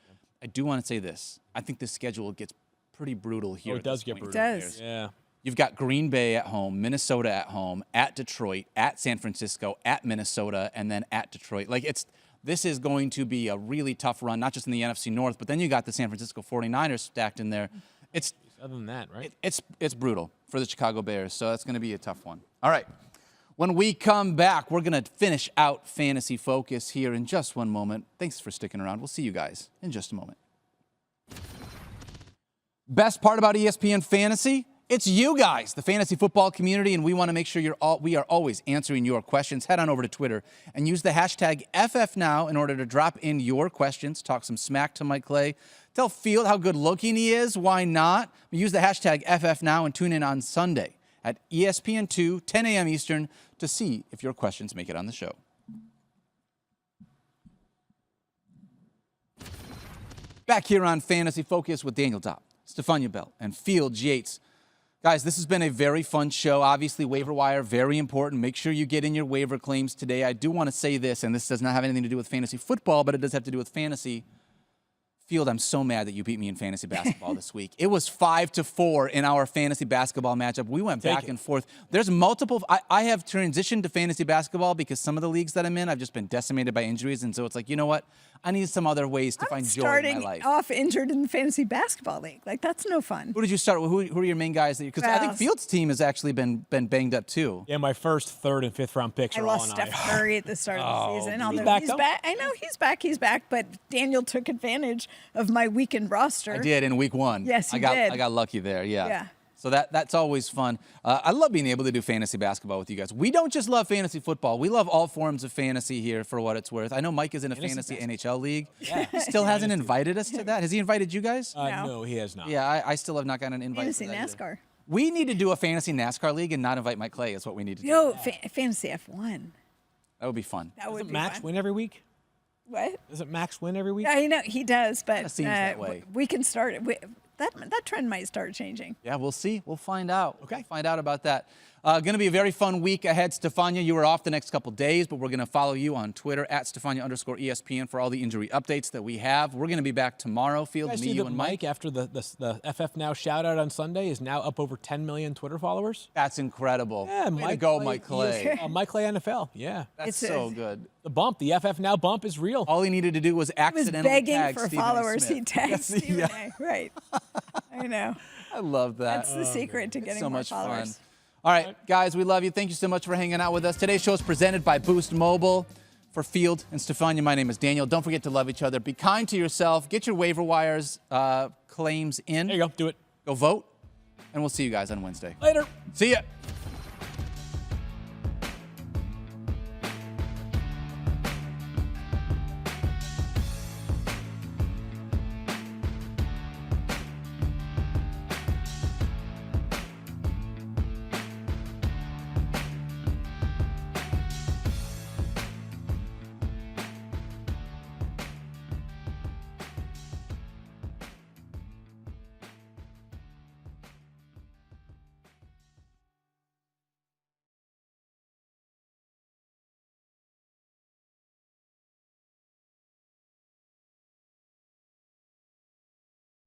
I do want to say this. I think the schedule gets pretty brutal here. Oh, it does get brutal. It does. Yeah. You've got Green Bay at home, Minnesota at home, at Detroit, at San Francisco, at Minnesota, and then at Detroit. Like this is going to be a really tough run, not just in the NFC North, but then you got the San Francisco 49ers stacked in there. It's Other than that, right? it's brutal for the Chicago Bears, so that's going to be a tough one. All right. When we come back, we're going to finish out Fantasy Focus here in just one moment. Thanks for sticking around. We'll see you guys in just a moment. Best part about ESPN Fantasy? It's you guys, the fantasy football community, and we want to make sure we are always answering your questions. Head on over to Twitter and use the hashtag FFNow in order to drop in your questions. Talk some smack to Mike Clay. Tell Field how good looking he is. Why not? Use the hashtag FFNow and tune in on Sunday at ESPN2, 10 a.m. Eastern, to see if your questions make it on the show. Back here on Fantasy Focus with Daniel Dopp, Stephania Bell, and Field Yates. Guys, this has been a very fun show. Obviously, waiver wire, very important. Make sure you get in your waiver claims today. I do want to say this, and this does not have anything to do with fantasy football, but it does have to do with fantasy. Field, I'm so mad that you beat me in fantasy basketball this week. It was 5-4 in our fantasy basketball matchup. We went back and forth. There's multiple. I have transitioned to fantasy basketball because some of the leagues that I'm in, I've just been decimated by injuries, and so it's like, you know what? I need some other ways to find joy in my life. Starting off injured in the fantasy basketball league. Like, that's no fun. Who did you start with? Who are your main guys? Because I think Fields' team has actually been banged up too. Yeah, my first, third, and fifth round picks I are all lost on Steph IR. Curry at the start of the season. He's Although back, he's though? back. I know he's back. But Daniel took advantage of my weakened roster. I did in week 1. Yes, you did. did. I got lucky there, yeah. Yeah. So that's always fun. I love being able to do fantasy basketball with you guys. We don't just love fantasy football. We love all forms of fantasy here for what it's worth. I know Mike is in a fantasy NHL league. Yeah. He still hasn't invited us to that. Has he invited you guys? No, he has not. Yeah, I still have not gotten an invite. Fantasy for that either. NASCAR. We need to do a fantasy NASCAR league and not invite Mike Clay is what we need to do. Yo, fantasy F1. That would be fun. That would Doesn't be Max fun. win every week? What? Doesn't Max win every week? Yeah, you know he does, but seems that way. we can start it. That trend might start changing. Yeah, we'll see. We'll find out. Okay. We'll find out about that. Going to be a very fun week ahead. Stephania, you are off the next couple days, but we're going to follow you on Twitter at Stephania_ESPN for all the injury updates that we have. We're going to be back tomorrow, Field, You guys me, see you, that and Mike, after the FF Now shout out on Sunday, is now up over 10 million Twitter followers? That's incredible. Yeah, Way to go, Mike Clay. Mike Clay NFL, yeah. That's It's so good. The bump, the FF Now bump is real. All he needed to do was He was accidentally begging tag for Stephen A. followers. Smith. He tagged Yes, Stephen yeah. A. Right. I know. I love that. That's the secret to getting so more much followers. fun. All right, guys, we love you. Thank you so much for hanging out with us. Today's show is presented by Boost Mobile. For Field and Stephania, my name is Daniel. Don't forget to love each other. Be kind to yourself. Get your waiver wires claims in. There you go, do it. Go vote, and we'll see you guys on Wednesday. Later. See ya.